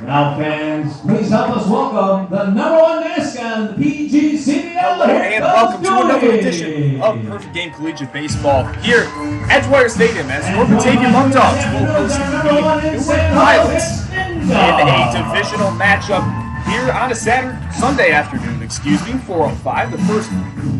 Now, fans, please help us welcome the #1 mascot of the PGCBL. Hello and welcome to another edition of Perfect Game Collegiate Baseball here at Edgewater Stadium as your Batavia Muckdogs will host the Newark Pilots in a divisional matchup here on a Sunday afternoon, 4:05, the first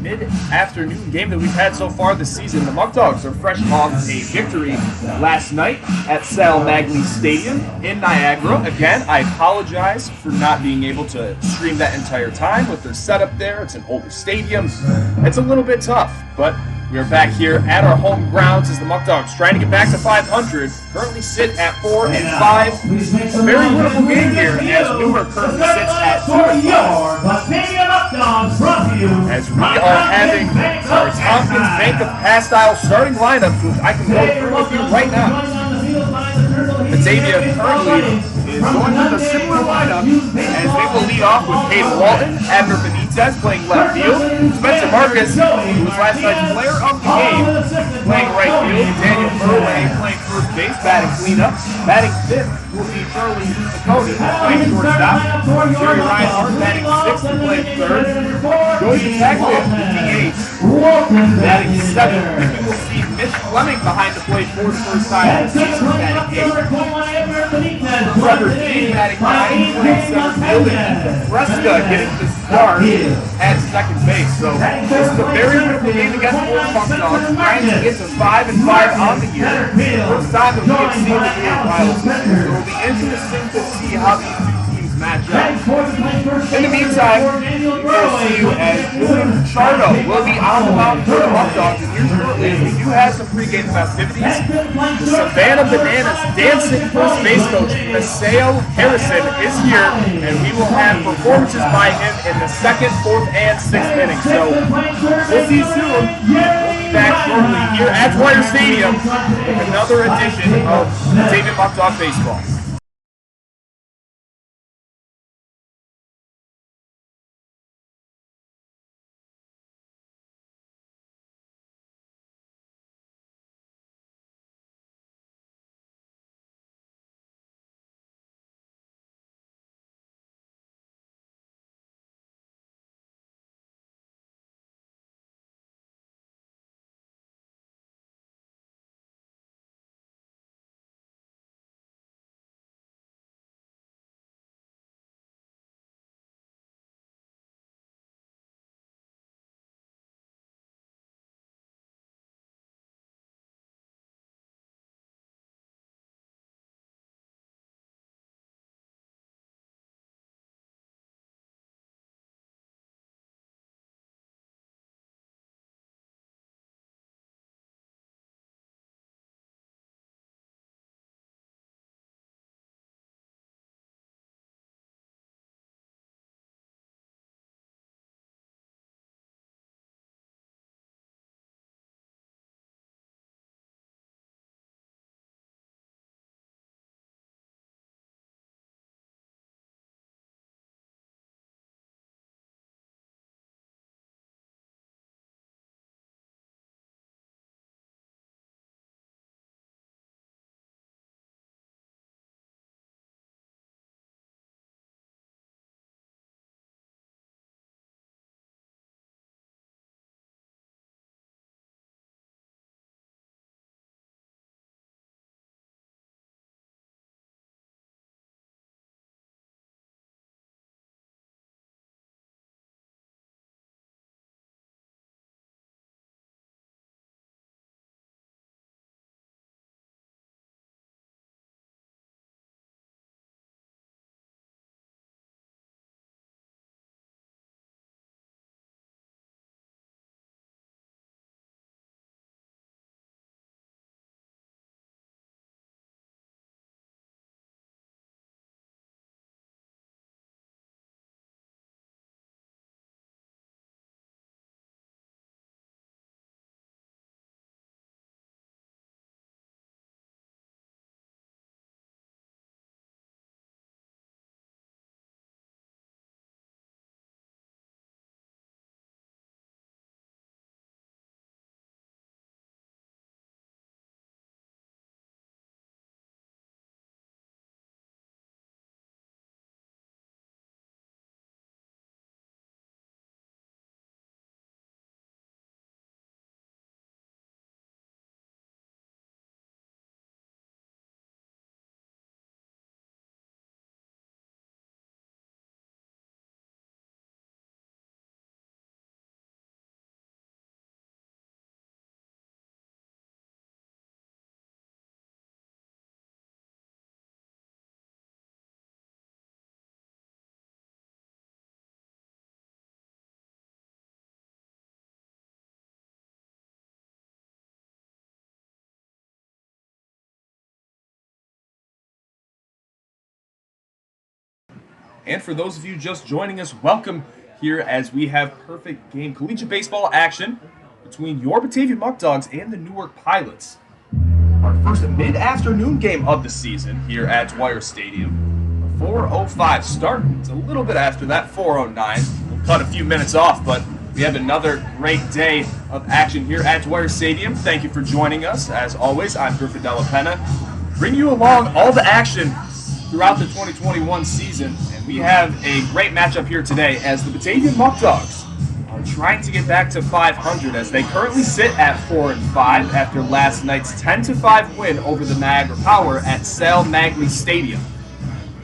mid-afternoon game that we've had so far this season. The Muckdogs are fresh off a victory last night at Sal Magley Stadium in Niagara. Again, I apologize for not being able to stream that entire time with the setup there. It's an older stadium. It's a little bit tough, but we are back here at our home grounds as the Muckdogs trying to get back to 500. Currently sit at 4-5. A very winnable game here as Newark currently sits at 2-5. As we are having our Tompkins Bank of Castile starting lineup, which I can go through with you right now. Batavia currently is going with a similar lineup as they will lead off with Hayden Walton, Abner Benitez playing left field, Spencer Marcus, who was last night's player of the game, playing right field, Daniel Murray playing first base, batting cleanup, batting fifth will be Charlie Ciccone playing shortstop, Jerry Reinhardt batting sixth and playing third, Joey Bataglia DH batting seventh, and we will see Mitch Fleming behind the plate for the first time this season batting eighth. Trevor Dean batting ninth, playing center field, and Fresca getting the start at second base. So this is a very winnable game against the Muckdogs, trying to get to 5-5 on the year. First time that we have seen the Newark Pilots. So it will be interesting to see how these two teams match up. In the meantime, we will see you as Julian Chardo will be on the mound for the Muckdogs. And here shortly, as we do have some pregame festivities, the Savannah Bananas dancing first base coach Maceo Harrison is here, and we will have performances by him in the second, fourth, and sixth innings. So we'll see you soon. We'll be back shortly here at Edgewater Stadium with another edition of Batavia Muckdog Baseball. And for those of you just joining us, welcome here as we have perfect game collegiate baseball action between your Batavia Muckdogs and the Newark Pilots. Our first mid-afternoon game of the season here at Dwyer Stadium. 4:05 start. It's a little bit after that, 4:09. We'll cut a few minutes off, but we have another great day of action here at Dwyer Stadium. Thank you for joining us. As always, I'm Griffin Della Penna. Bring you along all the action throughout the 2021 season. And we have a great matchup here today as the Batavia Muckdogs are trying to get back to 500 as they currently sit at 4-5 after last night's 10-5 win over the Niagara Power at Sal Magley Stadium.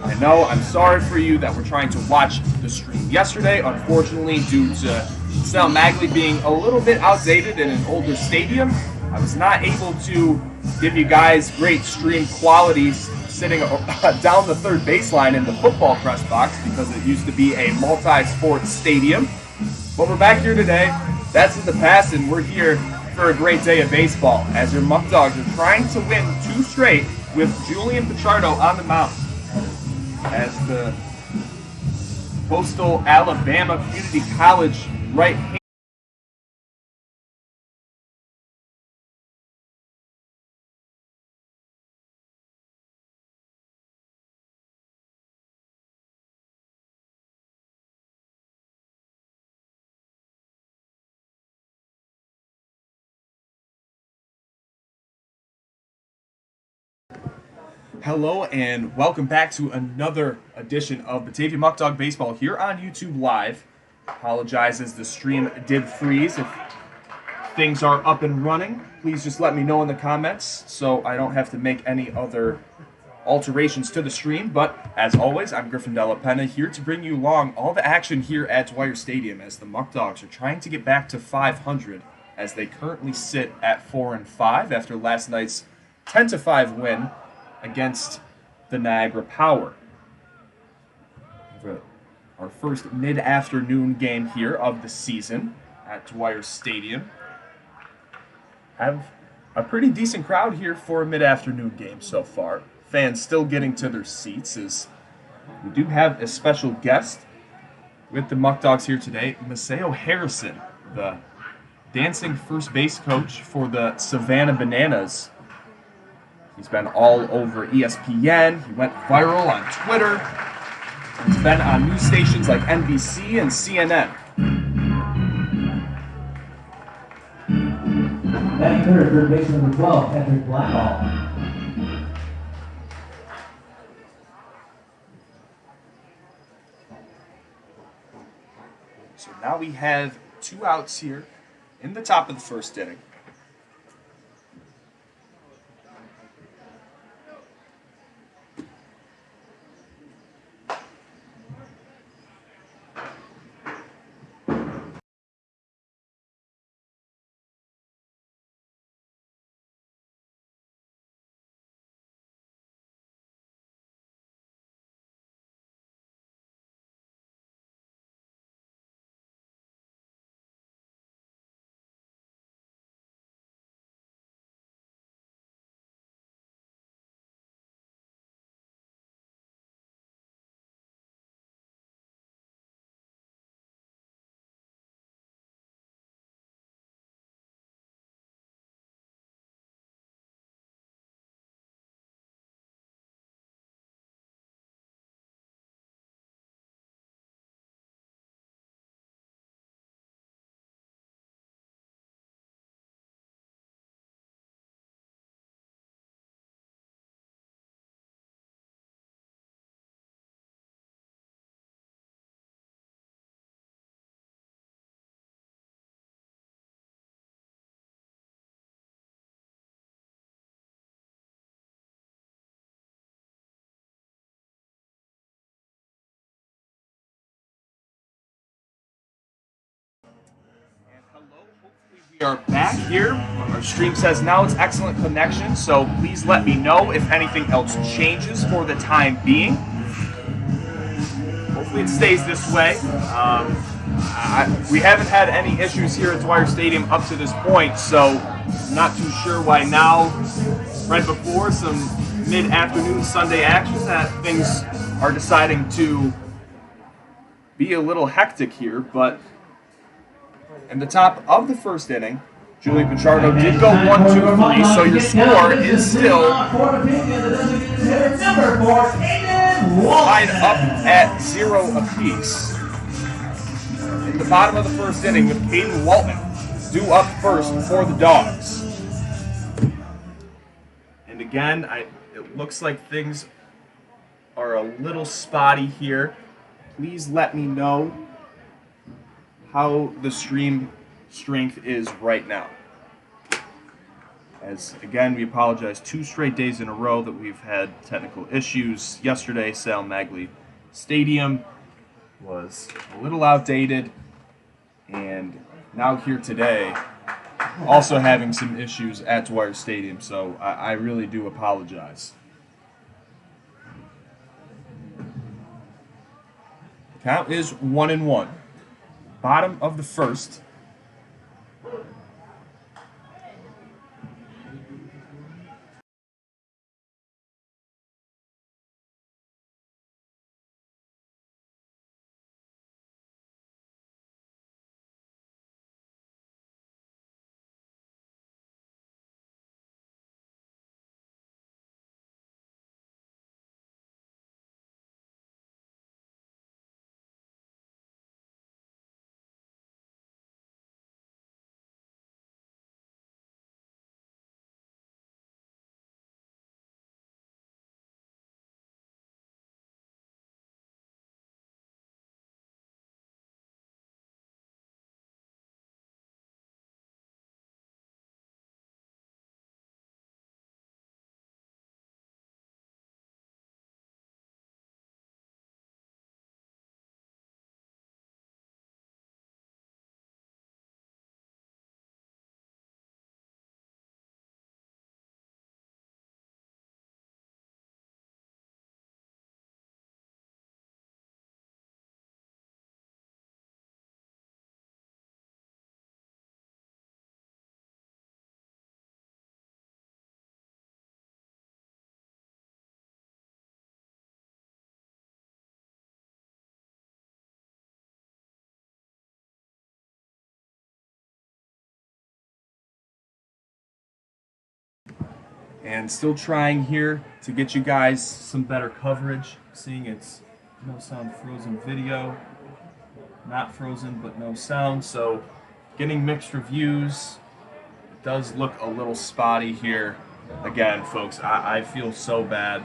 I know, I'm sorry for you that we're trying to watch the stream yesterday. Unfortunately, due to Sal Magley being a little bit outdated in an older stadium, I was not able to give you guys great stream qualities sitting down the third baseline in the football press box because it used to be a multi-sport stadium. But we're back here today. That's in the past, and we're here for a great day of baseball as your Muckdogs are trying to win 2 straight with Julian Pichardo on the mound as the Coastal Alabama Community College right hand. Hello and welcome back to another edition of Batavia Muckdog Baseball here on YouTube Live. Apologize as the stream did freeze. If things are up and running, please just let me know in the comments so I don't have to make any other alterations to the stream. But as always, I'm Griffin Della Penna here to bring you along all the action here at Dwyer Stadium as the Muckdogs are trying to get back to 500 as they currently sit at 4-5 after last night's 10-5 win against the Niagara Power. Our first mid-afternoon game here of the season at Dwyer Stadium. Have a pretty decent crowd here for a mid-afternoon game so far. Fans still getting to their seats as we do have a special guest with the Muckdogs here today, Maceo Harrison, the dancing first base coach for the Savannah Bananas. He's been all over ESPN. He went viral on Twitter. He's been on news stations like NBC and CNN. Batting third, third baseman number 12, Patrick Blackall. So now we have 2 outs here in the top of the first inning. We are back here. Our stream says now it's excellent connection, so please let me know if anything else changes for the time being. Hopefully it stays this way. We haven't had any issues here at Dwyer Stadium up to this point, so not too sure why now, right before some mid-afternoon Sunday action, that things are deciding to be a little hectic here, but in the top of the first inning, Julie Pichardo did go 1-2-3, so your score is still tied up at 0 apiece. In the bottom of the first inning with Caden Walton due up first for the Dogs. And again, it looks like things are a little spotty here. Please let me know how the stream strength is right now. As again, we apologize, 2 straight days in a row that we've had technical issues. Yesterday, Sal Magley Stadium was a little outdated, and now here today, also having some issues at Dwyer Stadium, so I really do apologize. Count is 1-1. Bottom of the first. And still trying here to get you guys some better coverage. Seeing it's no sound frozen video. Not frozen, but no sound. So getting mixed reviews. It does look a little spotty here. Again, folks, I feel so bad.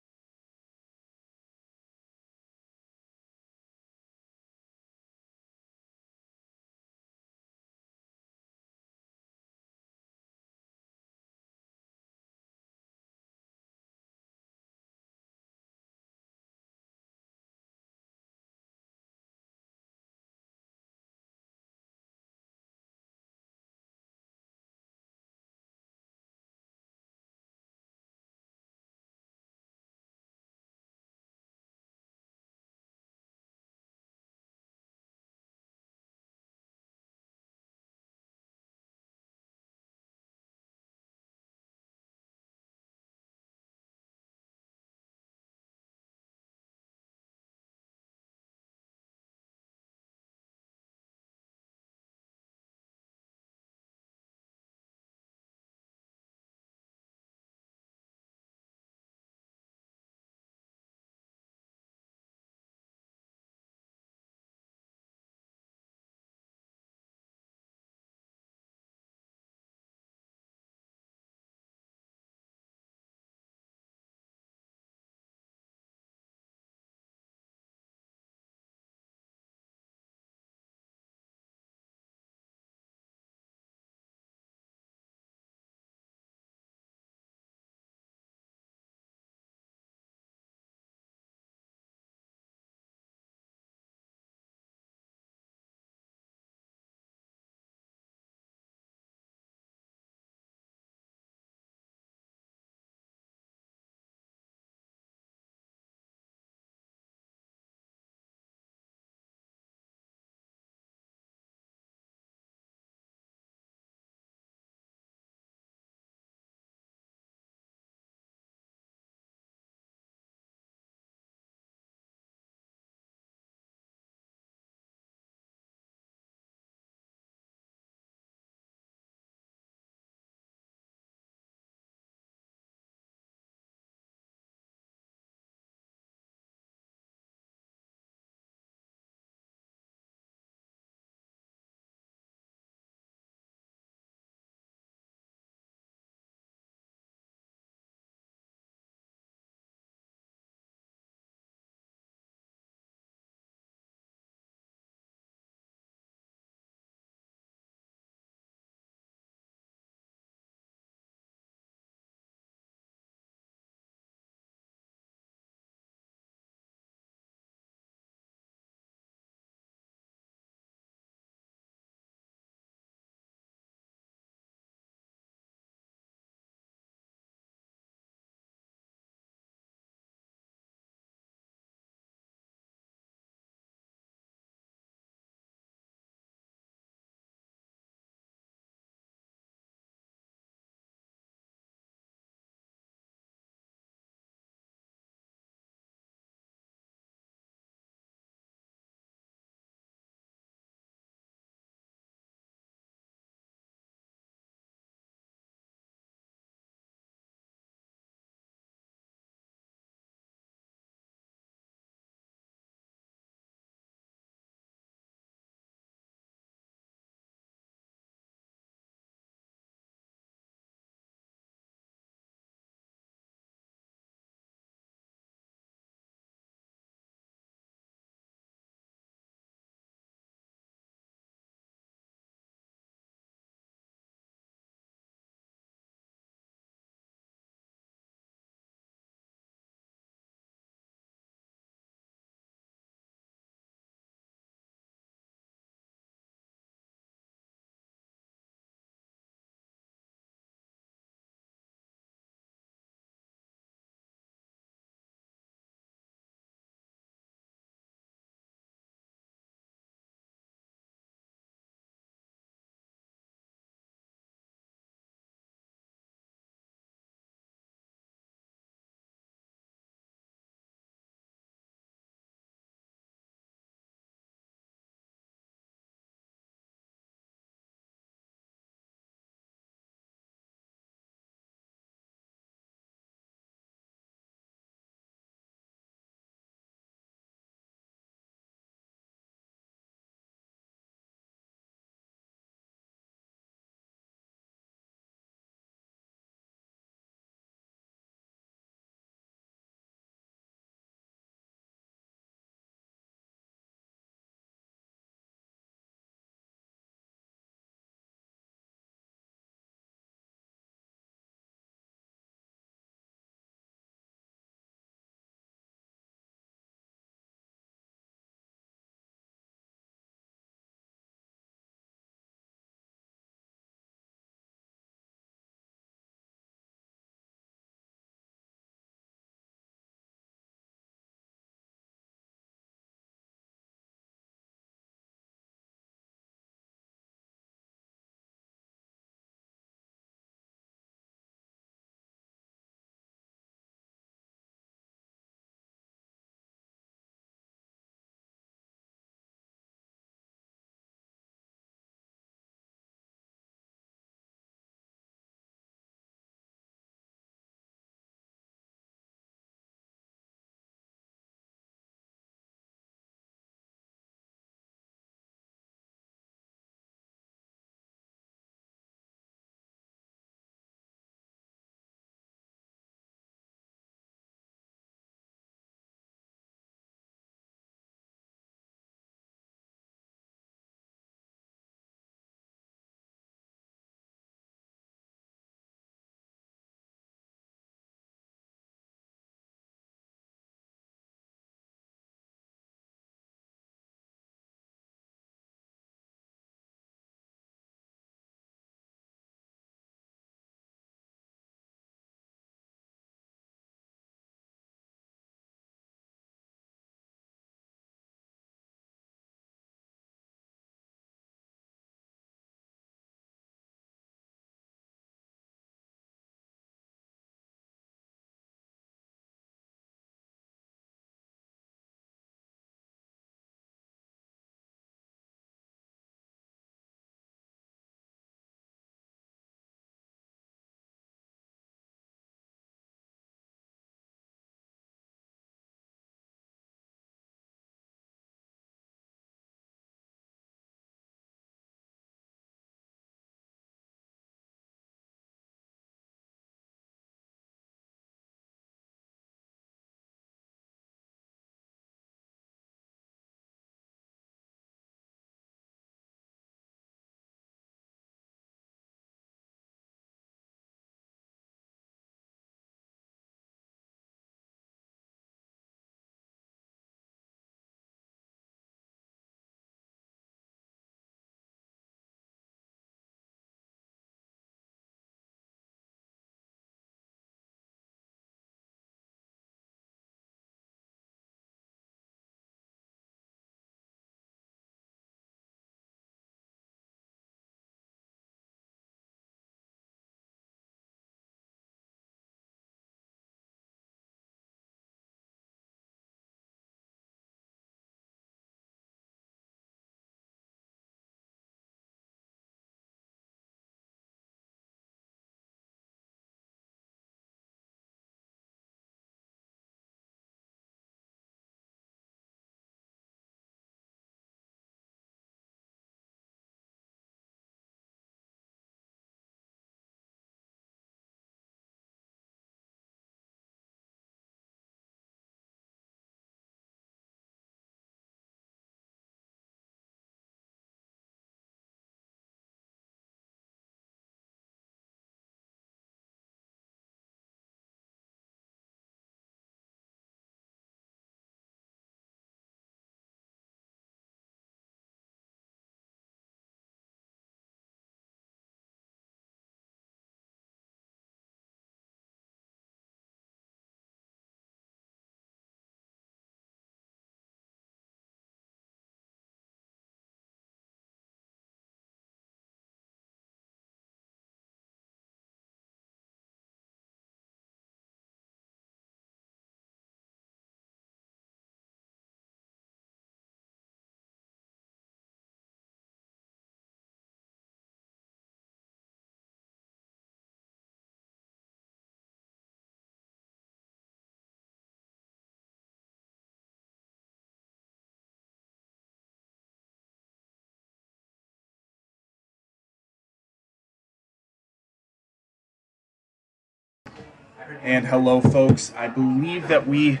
And hello, folks. I believe that we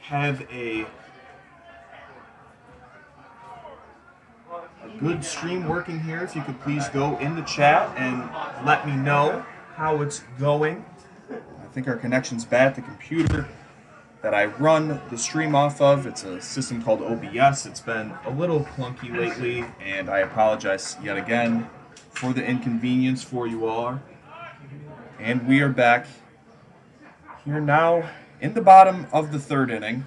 have a good stream working here. If you could please go in the chat and let me know how it's going. I think our connection's bad. The computer that I run the stream off of, it's a system called OBS. It's been a little clunky lately, and I apologize yet again for the inconvenience for you all. And we are back here now in the bottom of the third inning.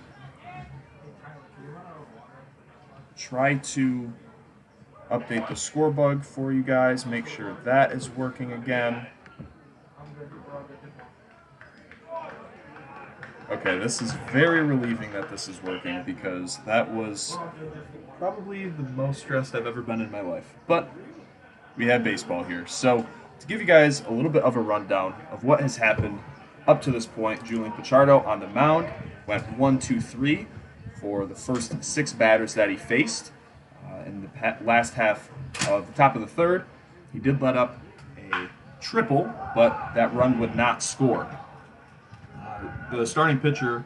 Try to update the score bug for you guys, make sure that is working again. Okay, this is very relieving that this is working because that was probably the most stressed I've ever been in my life. But we have baseball here. So to give you guys a little bit of a rundown of what has happened up to this point, Julian Pichardo on the mound went 1-2-3 for the first 6 batters that he faced. In the last half of the top of the third, he did let up a triple, but that run would not score. The starting pitcher,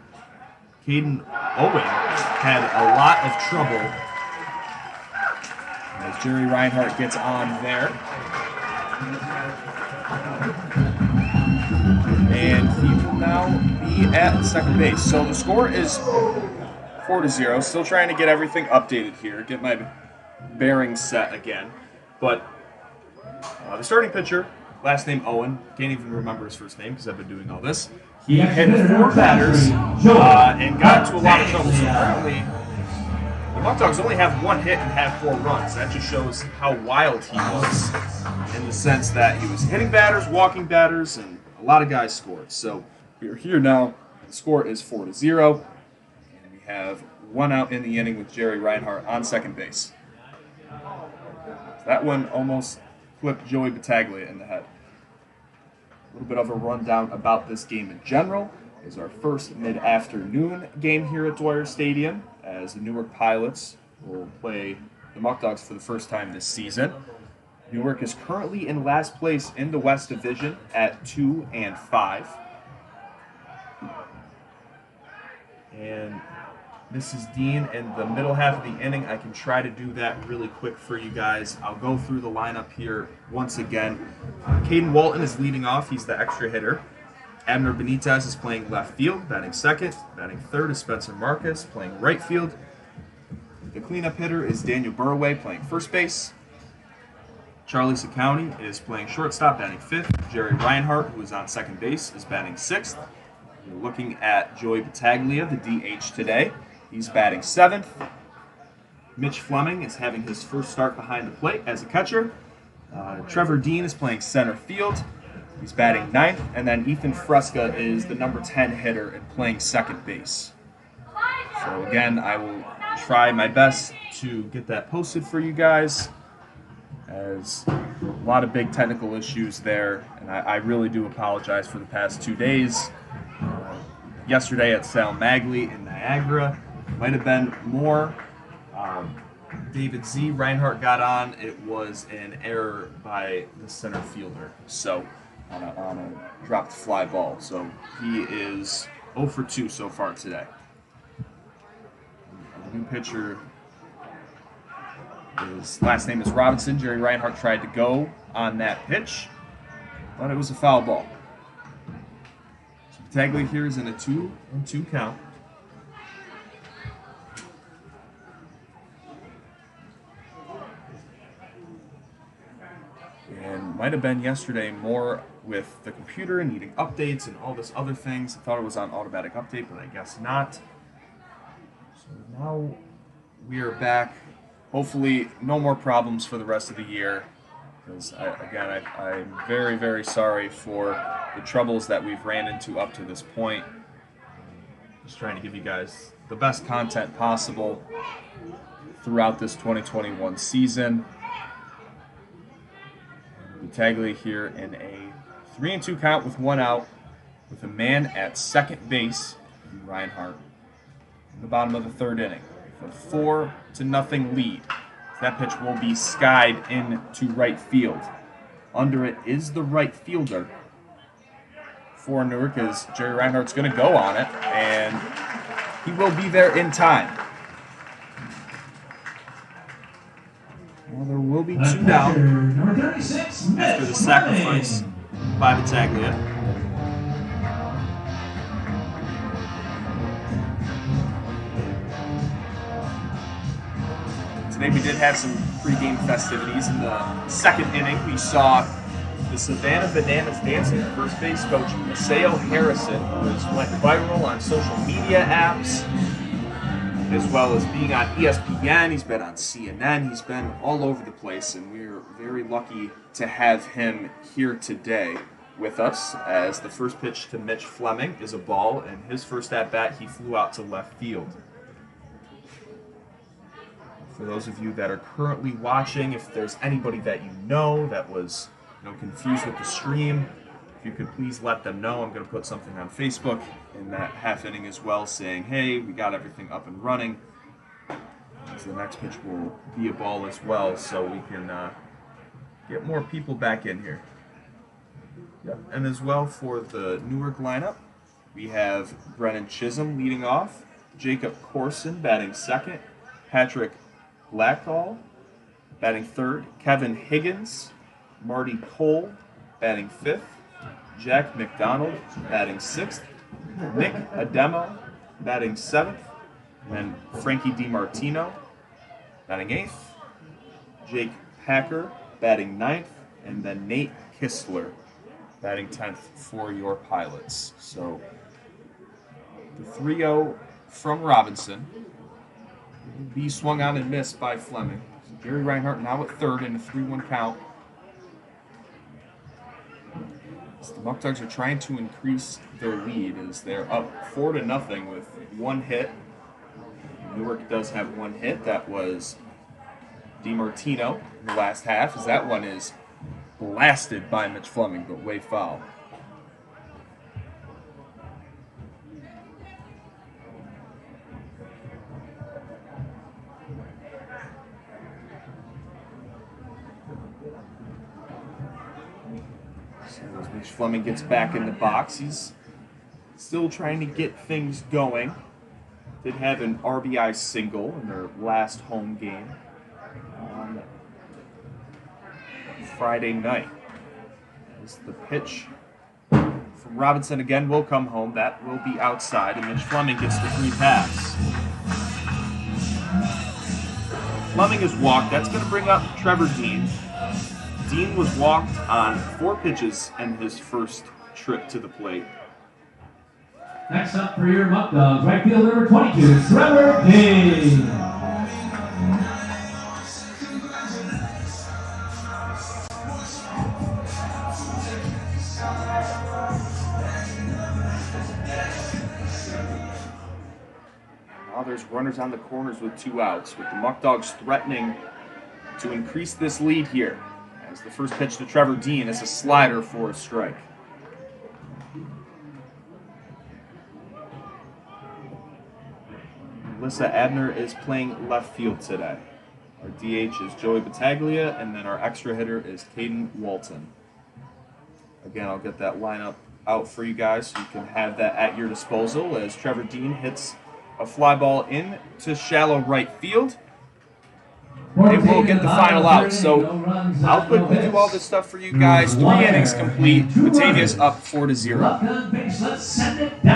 Caden Owen, had a lot of trouble as Jerry Reinhardt gets on there. And he will now be at second base. So the score is 4-0. Still trying to get everything updated here, get my bearings set again. But the starting pitcher, last name Owen, can't even remember his first name because I've been doing all this. He hit 4 batters and got into a lot of trouble. So currently, the Muckdogs only have 1 hit and have 4 runs. That just shows how wild he was in the sense that he was hitting batters, walking batters, and a lot of guys scored. So we are here now. The score is 4-0. And we have 1 out in the inning with Jerry Reinhardt on second base. That one almost clipped Joey Batavia in the head. A little bit of a rundown about this game in general. It is our first mid-afternoon game here at Dwyer Stadium, as the Newark Pilots will play the Muckdogs for the first time this season. Newark is currently in last place in the West Division at 2-5. And this is Dean in the middle half of the inning. I can try to do that really quick for you guys. I'll go through the lineup here once again. Caden Walton is leading off. He's the extra hitter. Abner Benitez is playing left field, batting second. Batting third is Spencer Marcus, playing right field. The cleanup hitter is Daniel Burway, playing first base. Charlie Sacounty is playing shortstop, batting fifth. Jerry Reinhardt, who is on second base, is batting sixth. We're looking at Joey Bataglia, the DH today. He's batting seventh. Mitch Fleming is having his first start behind the plate as a catcher. Trevor Dean is playing center field. He's batting ninth. And then Ethan Fresca is the number 10 hitter and playing second base. So again, I will try my best to get that posted for you guys, as a lot of big technical issues there. And I really do apologize for the past 2 days. Yesterday at Sal Magley in Niagara, might have been more. David Z. Reinhardt got on. It was an error by the center fielder. So on a dropped fly ball. So he is 0 for 2 so far today. The new pitcher, his last name is Robinson. Jerry Reinhardt tried to go on that pitch, but it was a foul ball. So Bataglia here is in a 2-2 count. And might have been yesterday more with the computer and needing updates and all this other things. I thought it was on automatic update, but I guess not. So now we are back. Hopefully no more problems for the rest of the year. Because, I'm very, very sorry for the troubles that we've ran into up to this point. Just trying to give you guys the best content possible throughout this 2021 season. Bataglia here in a 3-2 count with 1 out, with a man at second base, Reinhardt, in the bottom of the third inning, with a 4-0 lead. That pitch will be skied into right field. Under it is the right fielder for Newark as Jerry Reinhardt's going to go on it, and he will be there in time. Well, there will be 2 down Number 36, after the sacrifice by Batavia. Today we did have some pregame festivities. In the second inning, we saw the Savannah Bananas dancing. First base coach Maseo Harrison, who went viral on social media apps, as well as being on ESPN. He's been on CNN. He's been all over the place, and we're very lucky to have him here today with us, as the first pitch to Mitch Fleming is a ball, and his first at-bat, he flew out to left field. For those of you that are currently watching, if there's anybody that you know that was confused with the stream, if you could please let them know. I'm going to put something on Facebook in that half inning as well, saying, hey, we got everything up and running. So the next pitch will be a ball as well, so we can get more people back in here. Yep. And as well for the Newark lineup, we have Brennan Chisholm leading off, Jacob Corson batting second, Patrick Blackall batting third, Kevin Higgins, Marty Cole batting fifth, Jack McDonald batting sixth, Nick Ademo batting seventh, and Frankie DiMartino batting eighth, Jake Packer batting ninth, and then Nate Kistler batting 10th for your Pilots. So the 3-0 from Robinson will be swung on and missed by Fleming. So Jerry Reinhardt now at third in a 3-1 count. So the Muckdogs are trying to increase their lead as they're up 4-0 with 1 hit. Newark does have 1 hit. That was DiMartino in the last half, as that one is blasted by Mitch Fleming, but way foul. So as Mitch Fleming gets back in the box, he's still trying to get things going. Did have an RBI single in their last home game on Friday night. As the pitch from Robinson again will come home. That will be outside, and Mitch Fleming gets the free pass. Fleming is walked. That's going to bring up Trevor Dean. Dean was walked on 4 pitches in his first trip to the plate. Next up for your Muckdogs, right fielder number 22, Trevor Dean. Now there's runners on the corners with 2 outs, with the Muckdogs threatening to increase this lead here. As the first pitch to Trevor Dean is a slider for a strike. Melissa Abner is playing left field today. Our DH is Joey Battaglia, and then our extra hitter is Caden Walton. Again, I'll get that lineup out for you guys so you can have that at your disposal as Trevor Dean hits a fly ball into shallow right field. They will get the final out. So I'll quickly do all this stuff for you guys. 3 innings complete. Batavia's up 4-0.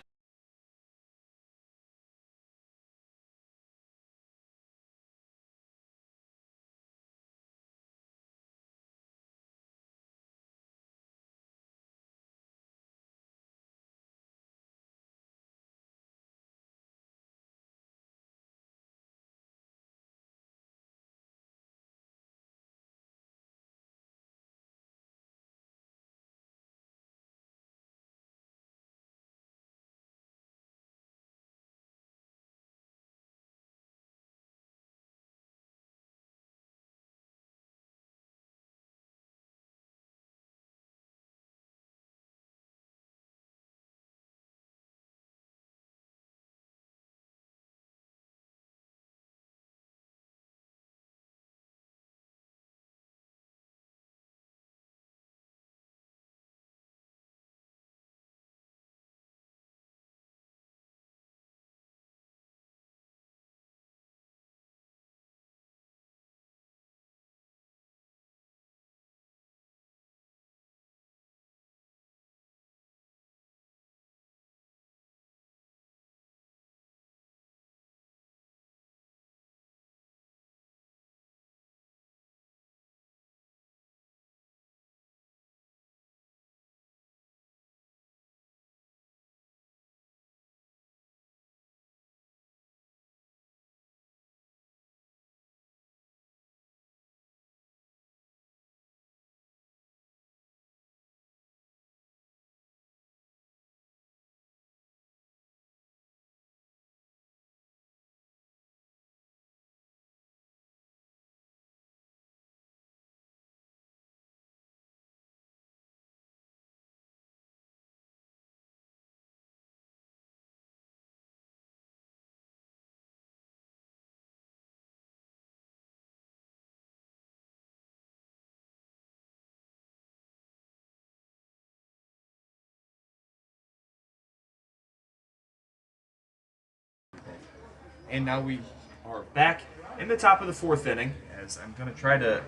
And now we are back in the top of the 4th inning, as I'm going to try to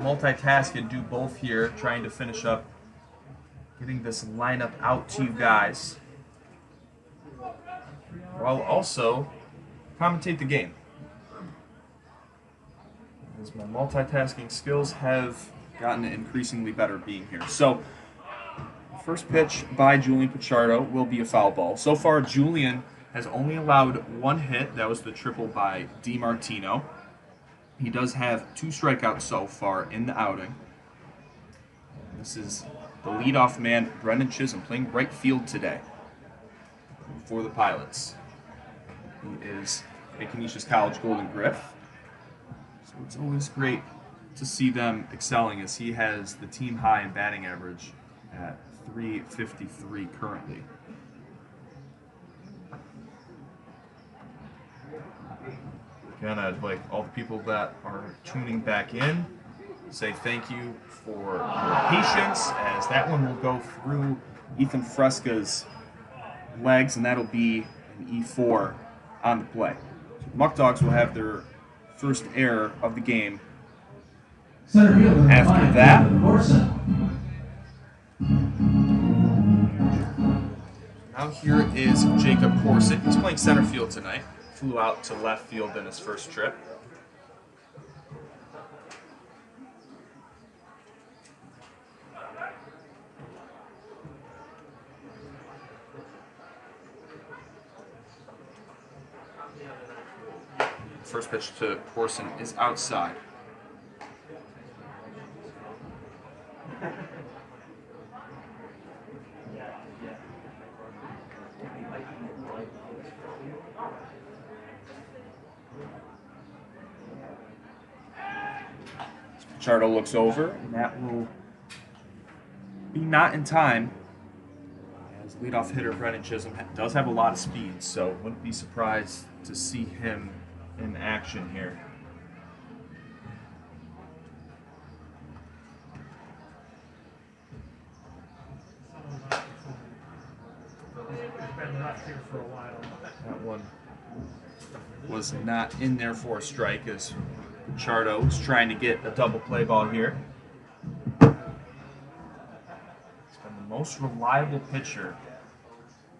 multitask and do both here, trying to finish up getting this lineup out to you guys, while also commentate the game, as my multitasking skills have gotten increasingly better being here. So, first pitch by Julian Pichardo will be a foul ball. So far, Julian has only allowed 1 hit. That was the triple by DiMartino. He does have 2 strikeouts so far in the outing. This is the leadoff man, Brendan Chisholm, playing right field today for the Pilots. He is a Canisius College Golden Griff. So it's always great to see them excelling, as he has the team high in batting average at .353 currently. Again, I'd like all the people that are tuning back in say thank you for your patience, as that one will go through Ethan Fresca's legs, and that'll be an E4 on the play. So the Muckdogs will have their first error of the game. After that, now here is Jacob Corson. He's playing center field tonight. Flew out to left field in his first trip. First pitch to Corson is outside. Pichardo looks over, and that will be not in time, as leadoff hitter Brendan Chisholm does have a lot of speed, so wouldn't be surprised to see him in action here. That one was not in there for a strike, as Pichardo is trying to get a double play ball here. He's been the most reliable pitcher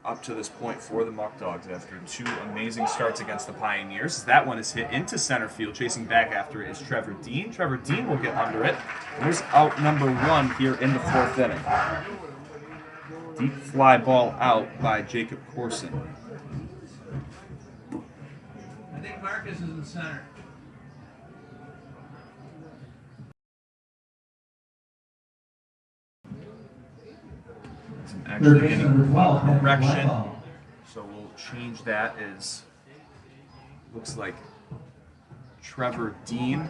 up to this point for the Muckdogs after 2 amazing starts against the Pioneers. That one is hit into center field. Chasing back after it is Trevor Dean. Trevor Dean will get under it. There's out number 1 here in the 4th inning. Deep fly ball out by Jacob Corson. I think Marcus is in center. I'm actually getting a correction, so we'll change that. As looks like Trevor Dean,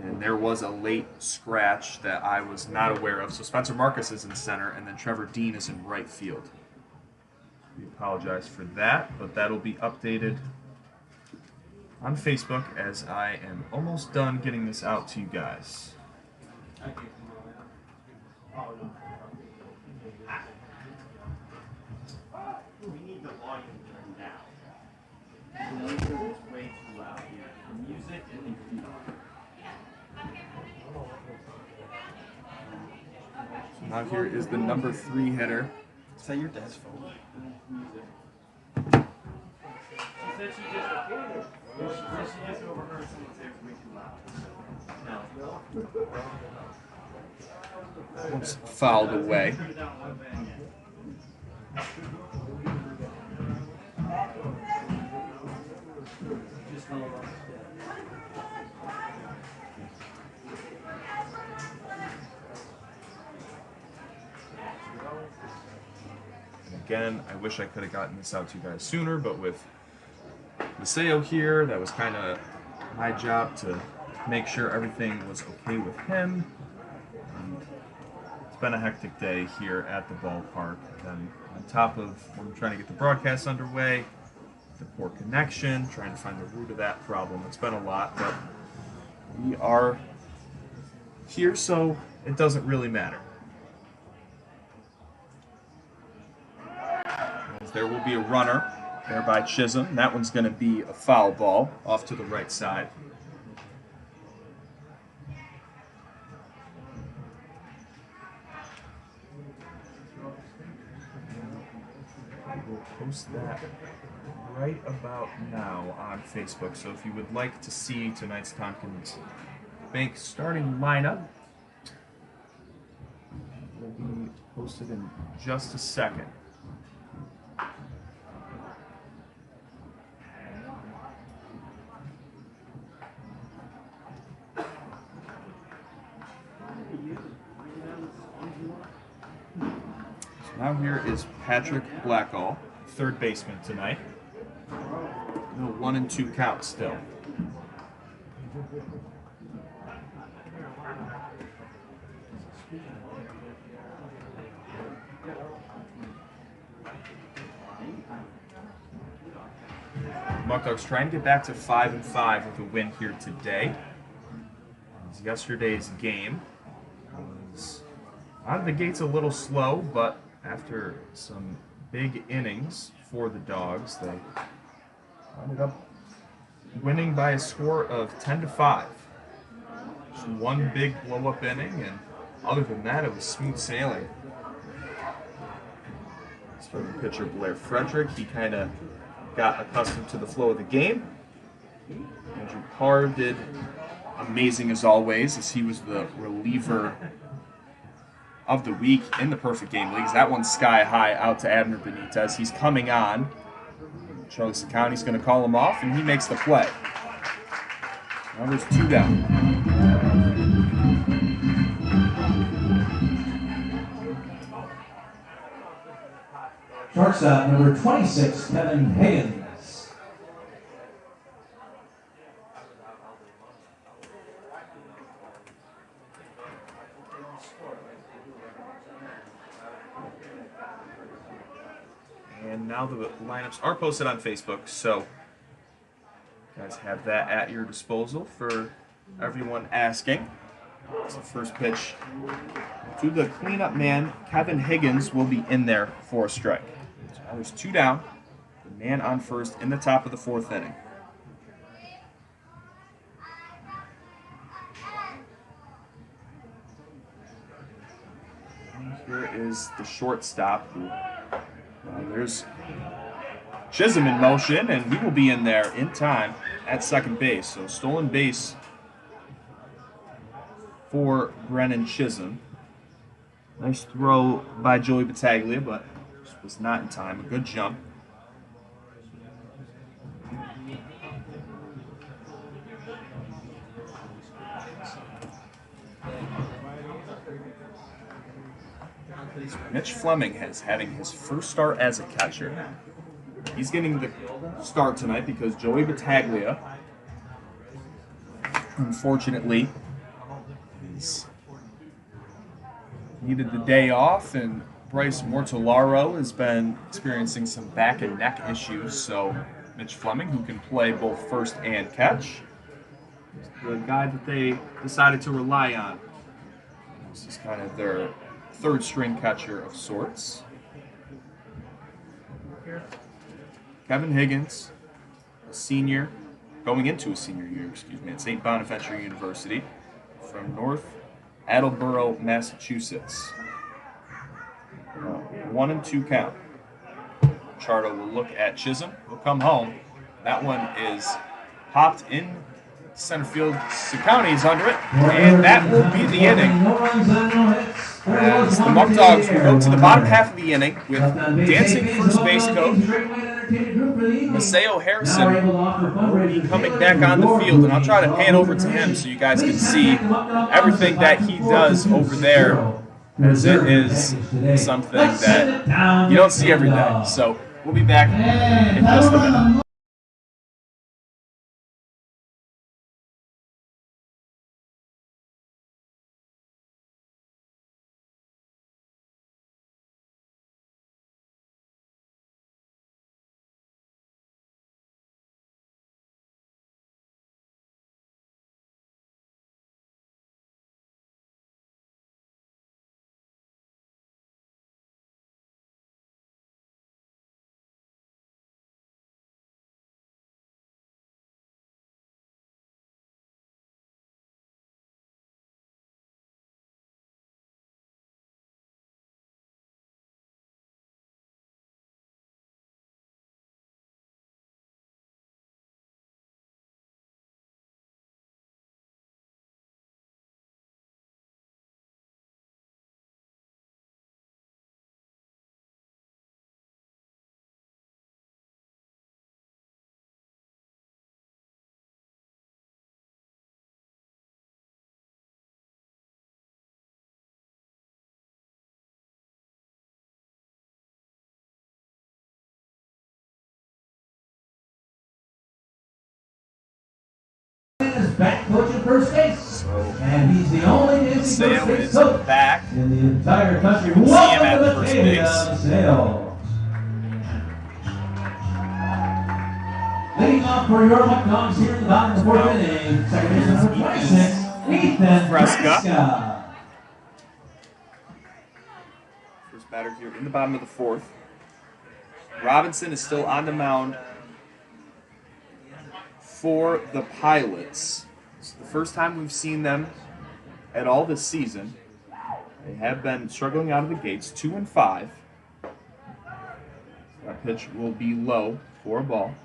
and there was a late scratch that I was not aware of. So Spencer Marcus is in center, and then Trevor Dean is in right field. We apologize for that, but that'll be updated on Facebook, as I am almost done getting this out to you guys. We need the volume turned down. It's way too loud here. The music and the So now here is the number 3 hitter. Is that your dad's phone? She said she just overheard someone say it was way too loud. No. Once fouled away. Again, I wish I could have gotten this out to you guys sooner, but with Maseo here, that was kind of my job to make sure everything was okay with him. And it's been a hectic day here at the ballpark. And on top of when trying to get the broadcast underway, the poor connection, trying to find the root of that problem. It's been a lot, but we are here, so it doesn't really matter. As there will be a runner there by Chisholm. That one's going to be a foul ball off to the right side. We'll post that right about now on Facebook. So if you would like to see tonight's Tompkins Bank starting lineup, it will be posted in just a second. Now here is Patrick Blackall, third baseman tonight. No 1 and 2 count still. Muckdogs trying to get back to 5-5 with a win here today. Yesterday's game was out of the gates a little slow, but after some big innings for the Dogs, they ended up winning by a score of 10-5. Just one big blow-up inning, and other than that, it was smooth sailing. Starting pitcher Blair Frederick, he kind of got accustomed to the flow of the game. Andrew Parr did amazing as always, as he was the reliever of the week in the Perfect Game Leagues. That one's sky high out to Abner Benitez. He's coming on. Charleston County's going to call him off, and he makes the play. Now there's 2 down. Shortstop number 26, Kevin Higgins. And now the lineups are posted on Facebook, so you guys have that at your disposal for everyone asking. It's the first pitch to the cleanup man. Kevin Higgins will be in there for a strike. So now there's 2 down. The man on first in the top of the 4th inning. And here is the shortstop. There's Chisholm in motion, and he will be in there in time at second base. So stolen base for Brennan Chisholm. Nice throw by Joey Batavia, but just was not in time. A good jump. Mitch Fleming is having his first start as a catcher. He's getting the start tonight because Joey Bataglia, unfortunately, he's needed the day off, and Bryce Mortolaro has been experiencing some back and neck issues. So Mitch Fleming, who can play both first and catch, is the guy that they decided to rely on. This is kind of their third string catcher of sorts. Kevin Higgins, a senior, going into a senior year, at St. Bonaventure University from North Attleboro, Massachusetts. 1 and 2 count. Chardo will look at Chisholm. He'll come home. That one is popped in center field. Sakoni's under it, and that will be the inning. As the Muckdogs will go to the bottom half of the inning with dancing first base coach Maseo Harrison will be coming back on the field, and I'll try to pan over to him so you guys can see everything that he does over there, as it is something that you don't see every day. So we'll be back in just a minute. back coach at first base. And he's the only dancing first Sale base is coach back. in the entire country. See him Welcome at to first Batavia, base. Sale. Leading off for your Muckdogs here in the bottom of the 4th inning. Second baseman number 26, Ethan Fresca. First batter here in the bottom of the 4th. Robinson is still on the mound for the Pilots. It's the first time we've seen them at all this season. They have been struggling out of the gates, 2-5. That pitch will be low for a ball.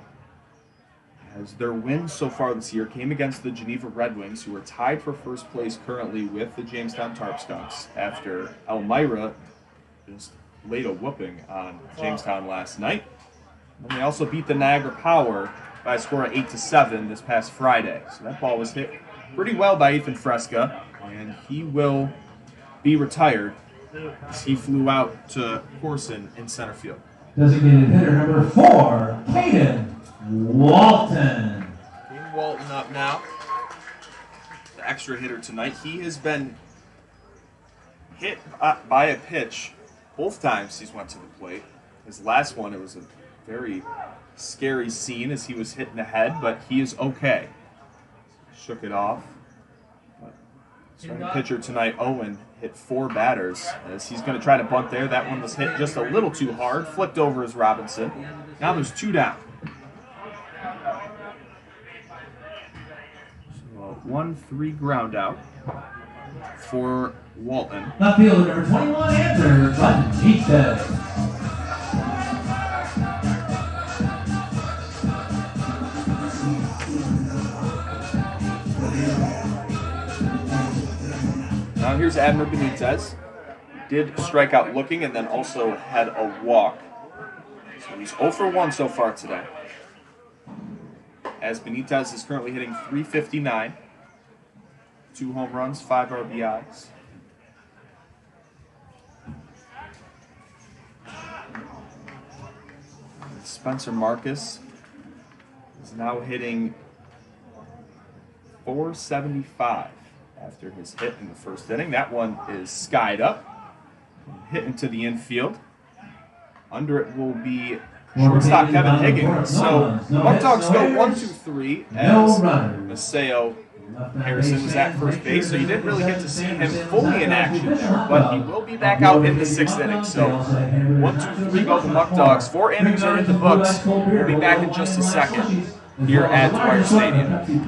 As their win so far this year came against the Geneva Red Wings, who are tied for first place currently with the Jamestown Tarpskunks after Elmira just laid a whooping on Jamestown last night. And they also beat the Niagara Power by a score of 8-7 this past Friday. So that ball was hit pretty well by Ethan Fresca, and he will be retired as he flew out to Corson in center field. Designated hitter number 4, Caden Walton. Caden Walton up now. The extra hitter tonight. He has been hit by a pitch both times he's went to the plate. His last one, it was a very scary scene as he was hit in the head, but he is okay. Shook it off. Starting pitcher tonight, Owen, hit 4 batters as he's going to try to bunt there. That one was hit just a little too hard. Flipped over as Robinson. Now there's 2 down. So 1-3 ground out for Walton. Left fielder number 21, Andrew Benitez. Now here's Abner Benitez. Did strike out looking and then also had a walk. So he's 0 for 1 so far today. As Benitez is currently hitting .359. 2 home runs, 5 RBIs. Spencer Marcus is now hitting .475 after his hit in the first inning. That one is skied up, hit into the infield. Under it will be shortstop Kevin Higgins. So Muckdogs go 1-2-3 as Maceo Harrison was at first base, so you didn't really get to see him fully in action there, but he will be back out in the 6th inning. So 1-2-3 go the Muckdogs. 4 innings are in the books. We'll be back in just a second here at Dwyer Stadium.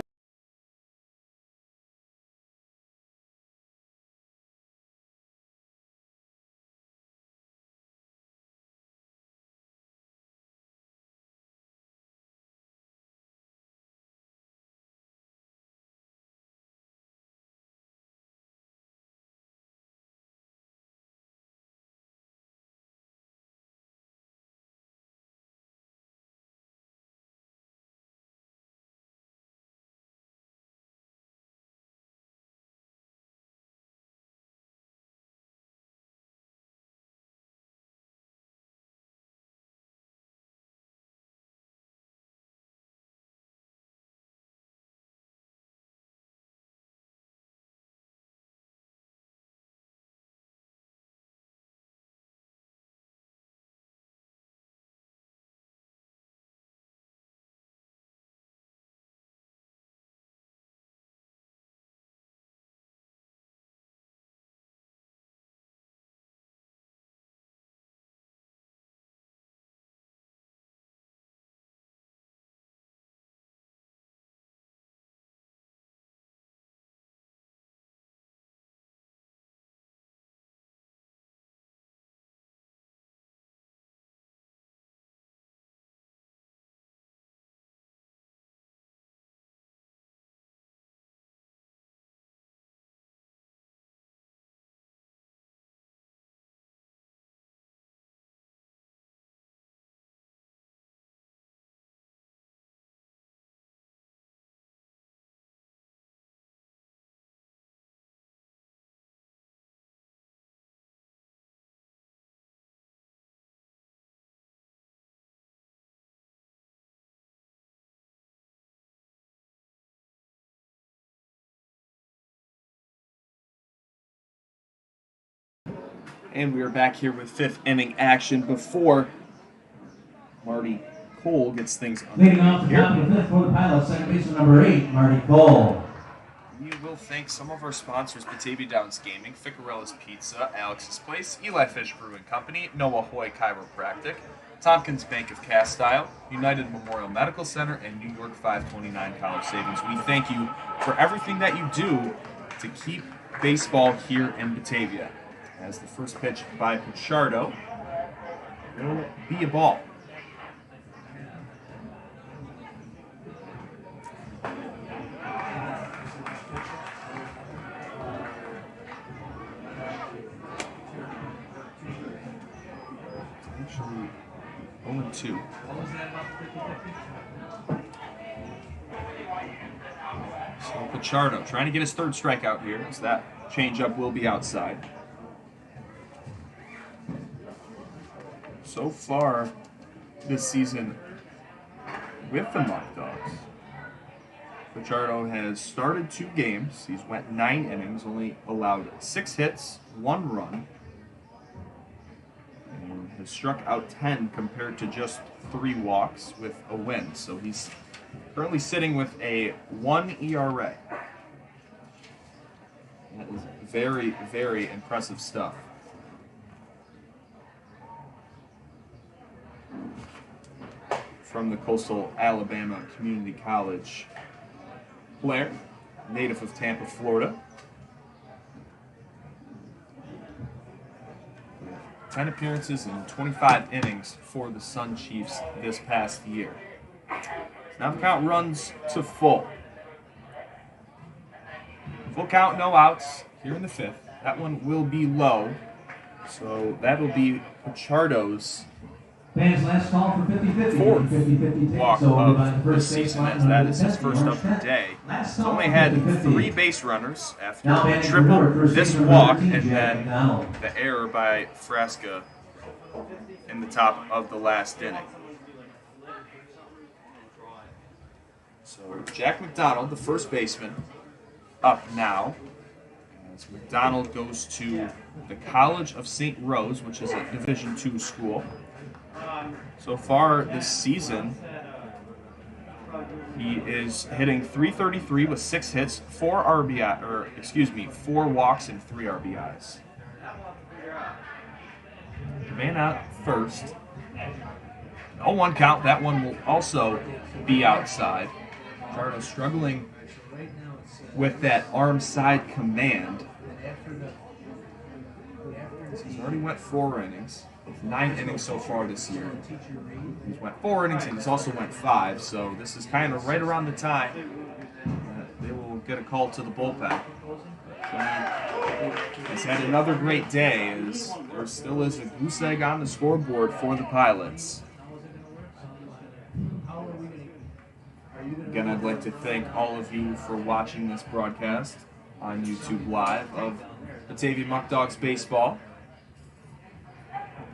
And we are back here with fifth inning action before Marty Cole gets things Leading off underway the top of the fifth for the Pilots, second baseman number 8, Marty Cole. We will thank some of our sponsors: Batavia Downs Gaming, Ficarella's Pizza, Alex's Place, Eli Fish Brewing Company, Noah Hoy Chiropractic, Tompkins Bank of Castile, United Memorial Medical Center, and New York 529 College Savings. We thank you for everything that you do to keep baseball here in Batavia. As the first pitch by Pichardo will be a ball. Actually, 0-2. So Pichardo trying to get his third strikeout here, as that changeup will be outside. So far this season with the Muckdogs, Pichardo has started 2 games. He's went 9 innings, only allowed 6 hits, 1 run, and has struck out 10 compared to just 3 walks with a win. So he's currently sitting with a 1 ERA. That is very, very impressive stuff. From the Coastal Alabama Community College player, native of Tampa, Florida. 10 appearances and 25 innings for the Sun Chiefs this past year. Now the count runs to full. Full count, no outs here in the 5th. That one will be low, so that will be Pichardo's Fans last call for 50-50. fourth 50-50 walk so of the season, as that is his first of the day. He's only had 3 base runners after the triple, this walk, and then the error by Frasca in the top of the last inning. So Jack McDonald, the first baseman, up now. As McDonald goes to the College of St. Rose, which is a Division II school. So far this season, he is hitting .333 with 6 hits, 4 walks and 3 RBIs. Man out first. 0-1 count. That one will also be outside. Pichardo struggling with that arm side command. He's already went 4 innings. 9 innings so far this year. He's went 4 innings and he's also went 5, so this is kind of right around the time that they will get a call to the bullpen. He's had another great day, as there still is a goose egg on the scoreboard for the Pilots. Again, I'd like to thank all of you for watching this broadcast on YouTube Live of Batavia Muckdogs Baseball.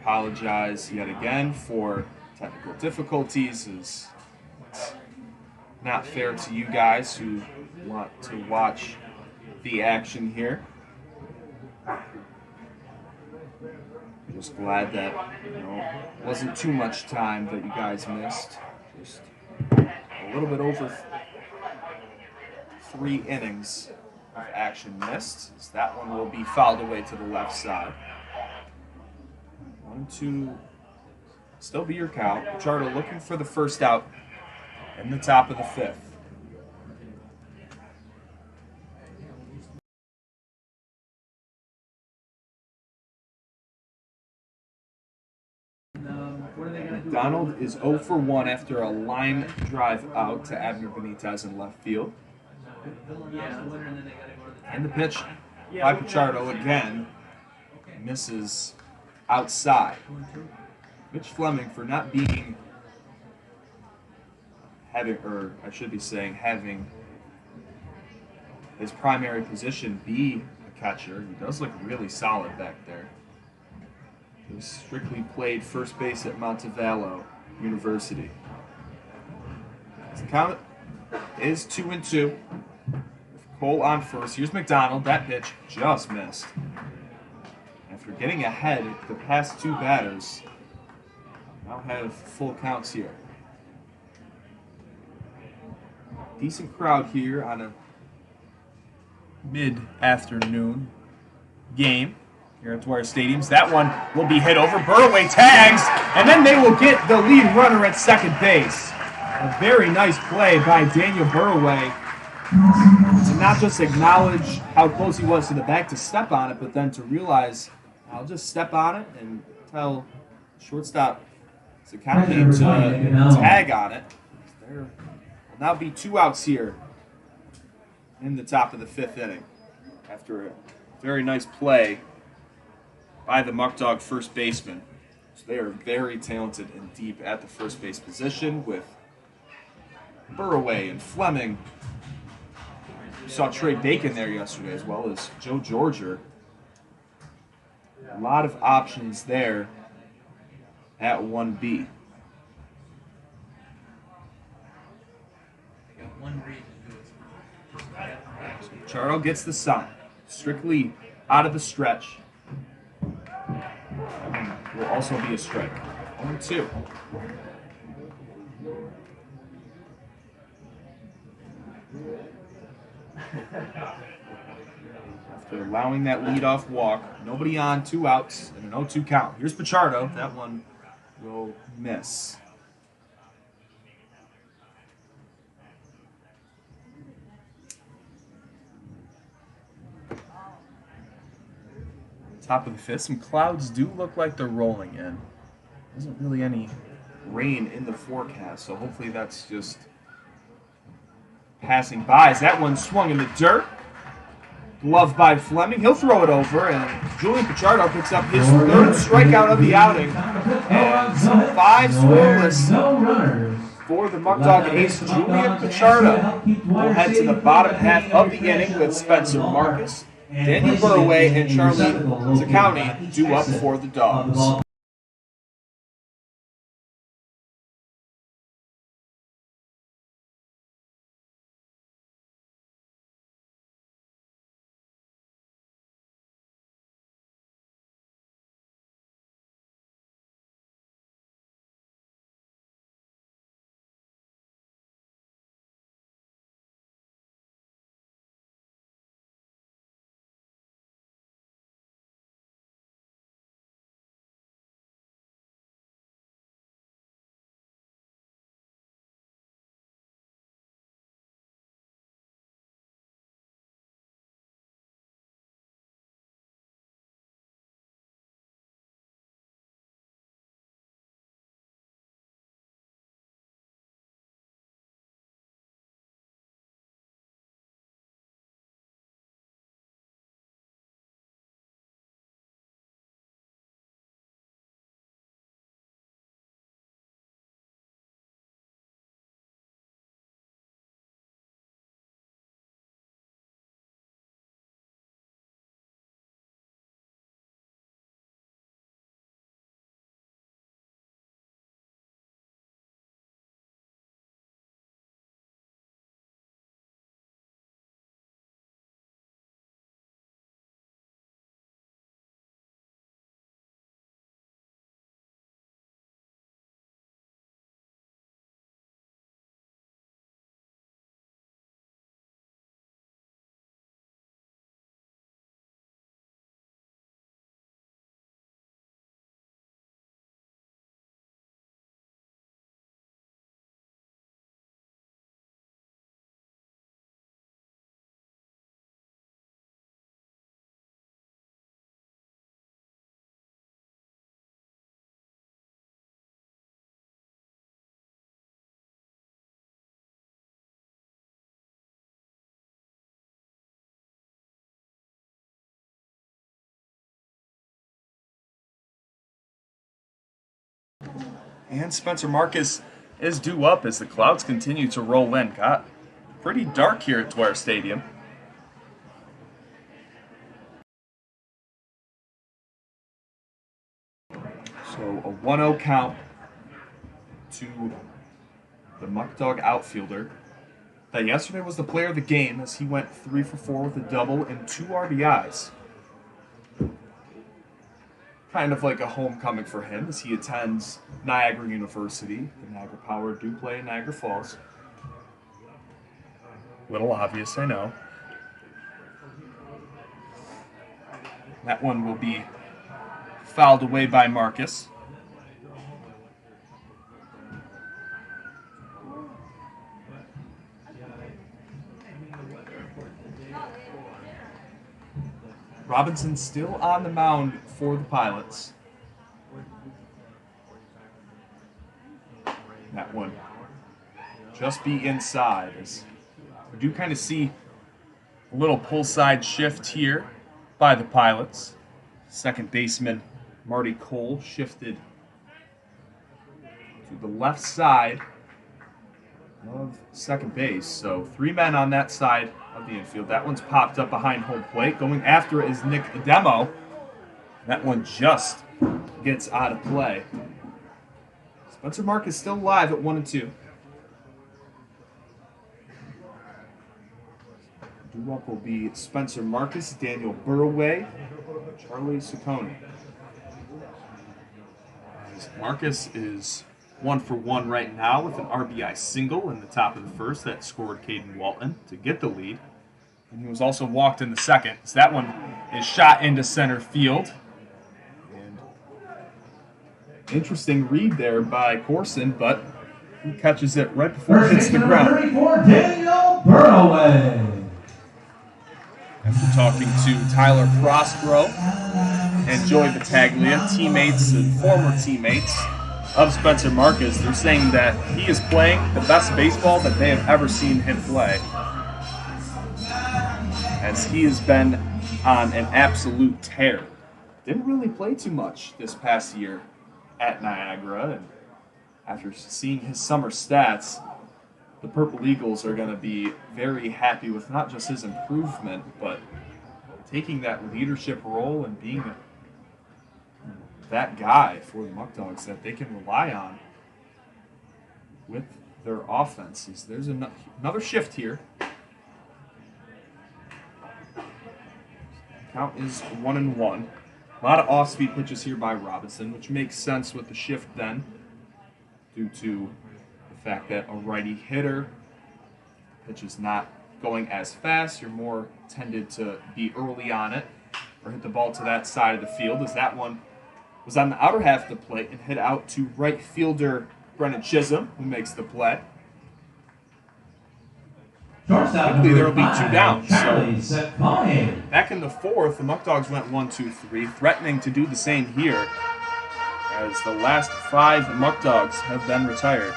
Apologize yet again for technical difficulties. It's not fair to you guys who want to watch the action here. Just glad that it wasn't too much time that you guys missed. Just a little bit over 3 innings of action missed, as that one will be fouled away to the left side. 1-2, still be your count. Pichardo looking for the first out in the top of the 5th. McDonald is 0 for 1 after a line drive out to Abner Benitez in left field. And the pitch by Pichardo again misses outside. Mitch Fleming, for not having his primary position be a catcher. He does look really solid back there. He strictly played first base at Montevallo University. The count is 2-2. With Cole on first. Here's McDonald. That pitch just missed. after getting ahead the past two batters, now have full counts here. Decent crowd here on a mid-afternoon game here at Dwyer Stadiums. That one will be hit over. Burroway tags, and then they will get the lead runner at second base. A very nice play by Daniel Burroway to not just acknowledge how close he was to the bag to step on it, but then to realize, I'll just step on it and tell shortstop Zakowski to tag on it. There will now be 2 outs here in the top of the 5th inning after a very nice play by the Muckdog first baseman. So they are very talented and deep at the first base position with Burroway and Fleming. We saw Trey Bacon there yesterday as well as Joe Georger. A lot of options there at 1B. So Pichardo gets the sign. Strictly out of the stretch. Will also be a strike. 1-2. After allowing that leadoff walk, nobody on, 2 outs, and an 0-2 count. Here's Pichardo. That one will miss. Top of the 5th. Some clouds do look like they're rolling in. Isn't really any rain in the forecast, so hopefully that's just passing by. As that one swung in the dirt. Glove by Fleming. He'll throw it over, and Julian Pichardo picks up his 3rd strikeout of the outing. And 5 scoreless for the Muckdog ace, Julian Pichardo. We'll head to the bottom half of the inning with Spencer Marcus, Daniel Burroway, and Charlie Zakowski due up for the Dogs. And Spencer Marcus is due up as the clouds continue to roll in. Got pretty dark here at Dwyer Stadium. So a 1-0 count to the Muckdog outfielder that yesterday was the player of the game as he went 3 for 4 with a double and 2 RBIs. kind of like a homecoming for him as he attends Niagara University. The Niagara Power do play in Niagara Falls. Little obvious, I know. That one will be fouled away by Marcus. Robinson still on the mound for the Pilots. That one just be inside. As we do kind of see a little pull side shift here by the Pilots. Second baseman Marty Cole shifted to the left side of second base. So 3 men on that side of the infield. That one's popped up behind home plate. Going after it is Nick Ademo. That one just gets out of play. Spencer Marcus still alive at 1-2. Due up will be Spencer Marcus, Daniel Burraway, Charlie Ciccone. Marcus is 1 for 1 right now with an RBI single in the top of the first that scored Caden Walton to get the lead. And he was also walked in the second. So that one is shot into center field. And interesting read there by Corson, but he catches it right before it hits the ground. 34, Daniel Burraway. After talking to Tyler Prospero and Joey Battaglia, teammates and former teammates of Spencer Marcus, they're saying that he is playing the best baseball that they have ever seen him play, as he has been on an absolute tear. Didn't really play too much this past year at Niagara, and after seeing his summer stats, the Purple Eagles are going to be very happy with not just his improvement, but taking that leadership role and being that guy for the Muckdogs that they can rely on with their offenses. There's another shift here. Count is 1-1. A lot of off-speed pitches here by Robinson, which makes sense with the shift then, due to the fact that a righty hitter, pitch is not going as fast. You're more tended to be early on it or hit the ball to that side of the field, as that one was on the outer half of the plate and hit out to right fielder Brennan Chisholm, who makes the play. Quickly, there will be 2 down. So back in the fourth, the Muckdogs went 1-2-3, threatening to do the same here, as the last 5 Muckdogs have been retired.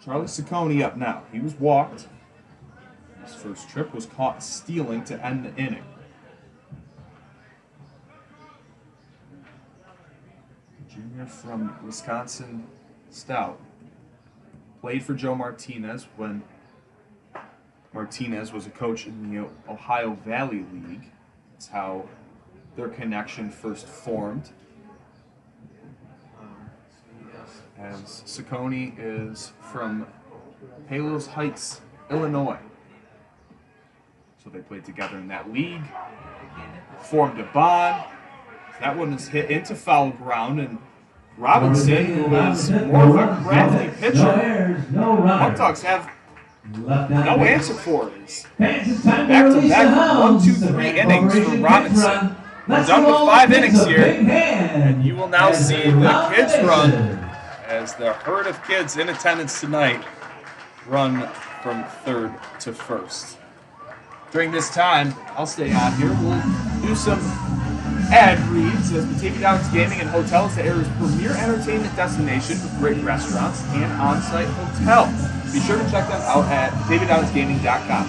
Charlie Ciccone up now. He was walked. His first trip was caught stealing to end the inning. Junior from Wisconsin Stout. Played for Joe Martinez when Martinez was a coach in the Ohio Valley League. That's how their connection first formed. As Ciccone is from Palos Heights, Illinois. So they played together in that league, formed a bond. That one is hit into foul ground, and Robinson, who is more of a crafty pitcher, Muckdogs have no answer for it. Back-to-back 1, 2, 3 innings for Robinson. We're done with 5 innings here, and you will now see the kids run as the herd of kids in attendance tonight run from third to first. During this time, I'll stay on here. We'll do some ad reads as Batavia Muckdogs Gaming and Hotel is the area's premier entertainment destination with great restaurants and on-site hotel. Be sure to check them out at BataviaMuckdogsGaming.com.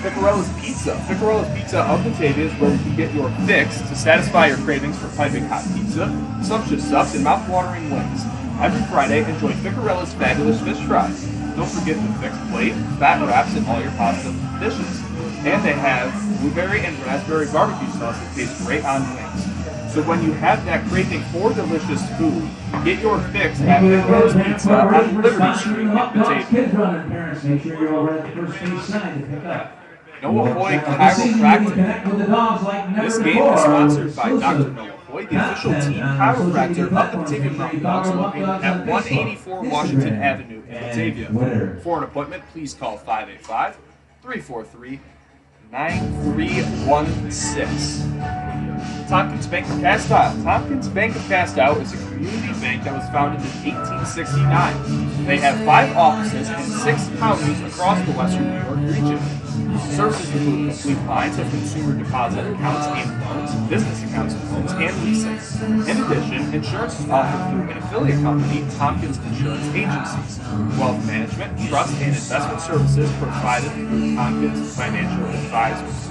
Ficarella's Pizza. Ficarella's Pizza of Batavia is where you can get your fix to satisfy your cravings for piping hot pizza, sumptuous stuffs, and mouth-watering wings. Every Friday, enjoy Ficarella's fabulous fish fries. Don't forget the fixed plate, fat wraps, and all your pasta dishes. And they have blueberry and raspberry barbecue sauce that tastes great on wings. So when you have that craving for delicious food, get your fix at Ficarella's Pizza on Liberty Street in Batavia. Kids running, parents, make sure you're all ready at the first base sign to pick up. Noah Hoy Chiropractic. This game is sponsored by Dr. Noah Hoy, the official team chiropractor of the Batavia Muckdogs, located at 184 Washington Avenue in Batavia. For an appointment, please call 585-343-9316. Tompkins Bank of Castile. Tompkins Bank of Castile is a community bank that was founded in 1869. They have 5 offices in 6 counties across the western New York region. Services include complete lines of consumer deposit accounts and loans, business accounts and loans, and leasing. In addition, insurance is offered through an affiliate company, Tompkins Insurance Agencies. Wealth management, trust, and investment services provided through Tompkins Financial Advisors.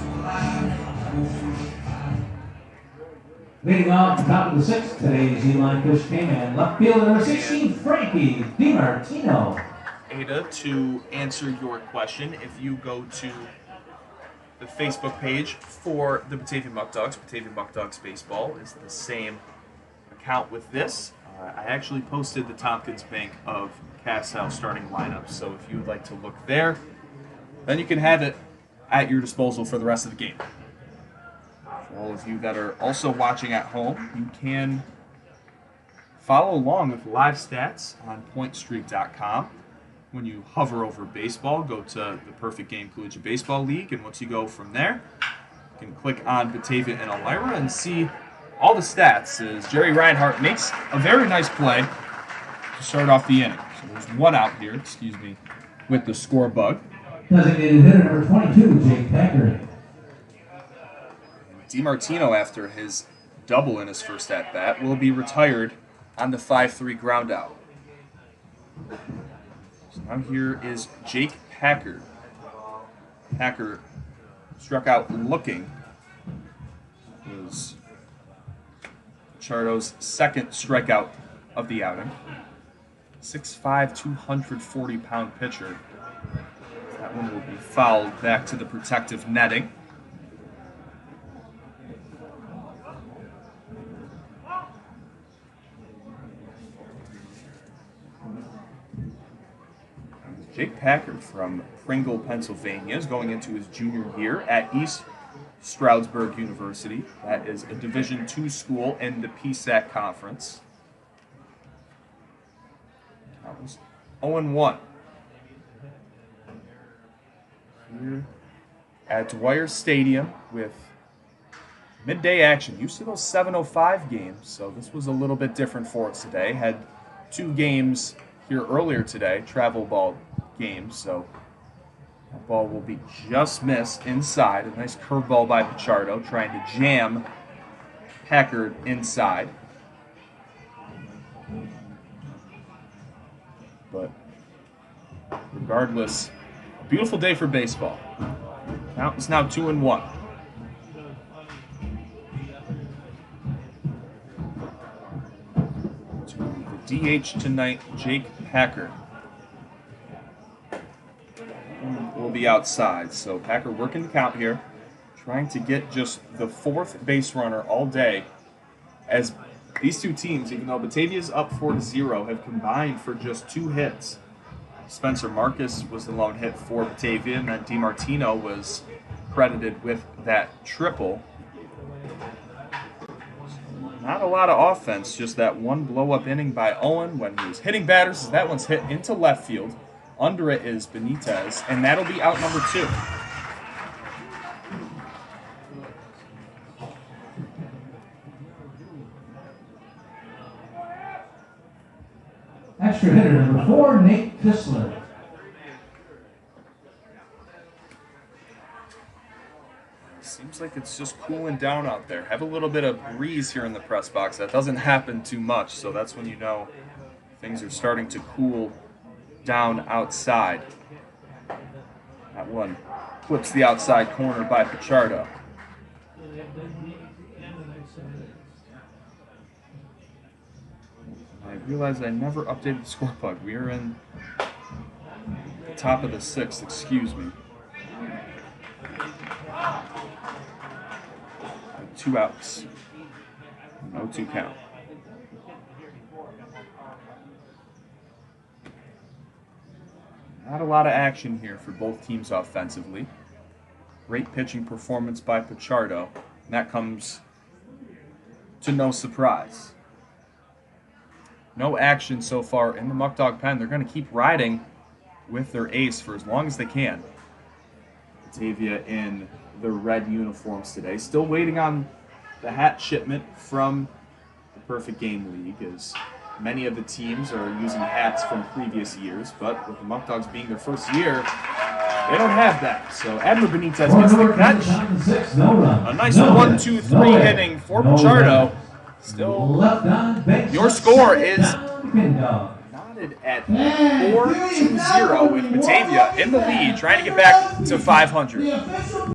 Leading off the top of the 6th, today's E-line push came in left fielder number 16, Frankie DiMartino. Ada, to answer your question, if you go to the Facebook page for the Batavia Muckdogs, Batavia Muckdogs Baseball is the same account with this. I actually posted the Tompkins Bank of Castile starting lineup, so if you would like to look there, then you can have it at your disposal for the rest of the game. For all of you that are also watching at home, you can follow along with live stats on pointstreak.com. When you hover over baseball, go to the Perfect Game Collegiate Baseball League, and once you go from there, you can click on Batavia and Elmira and see all the stats as Jerry Reinhardt makes a very nice play to start off the inning. So there's 1 out here, with the score bug. Designated hitter number 22, Jake Packer. DiMartino, after his double in his first at-bat, will be retired on the 5-3 ground out. So now here is Jake Packer. Packer struck out looking. It was Chardo's second strikeout of the outing. 6'5", 240-pound pitcher. That one will be fouled back to the protective netting. Jake Packer from Pringle, Pennsylvania, is going into his junior year at East Stroudsburg University. That is a Division II school in the PSAC Conference. That was 0-1. Here at Dwyer Stadium with midday action. Used to those 7:05 games, so this was a little bit different for us today. Had 2 games here earlier today, travel ball games, so that ball will be just missed inside. A nice curveball by Pichardo, trying to jam Packard inside. But regardless, a beautiful day for baseball. Now it's now 2-1. To the DH tonight, Jake Packer will be outside. So Packer working the count here, trying to get just the 4th base runner all day, as these 2 teams, even though Batavia's up 4-0, have combined for just 2 hits. Spencer Marcus was the lone hit for Batavia, and then DiMartino was credited with that triple. Not a lot of offense, just that 1 blow-up inning by Owen when he was hitting batters. That one's hit into left field. Under it is Benitez, and that'll be out number 2. Extra hitter number 4, Nate Kistler. Seems like it's just cooling down out there. Have a little bit of breeze here in the press box. That doesn't happen too much, so that's when you know things are starting to cool down outside. That one flips the outside corner by Pichardo. I realized I never updated the score bug. We are in the top of the 6th, excuse me. 2 outs. No 2 count. Not a lot of action here for both teams offensively. Great pitching performance by Pichardo. And that comes to no surprise. No action so far in the Muckdog pen. They're going to keep riding with their ace for as long as they can. Batavia in the red uniforms today. Still waiting on the hat shipment from the Perfect Game League, as many of the teams are using hats from previous years, but with the Muckdogs being their first year, they don't have that. So Adler Benitez gets the catch. A nice 1-2-3 inning for Pichardo. Still, your score is knotted at 4-2-0 with Batavia in the lead, trying to get back to 500.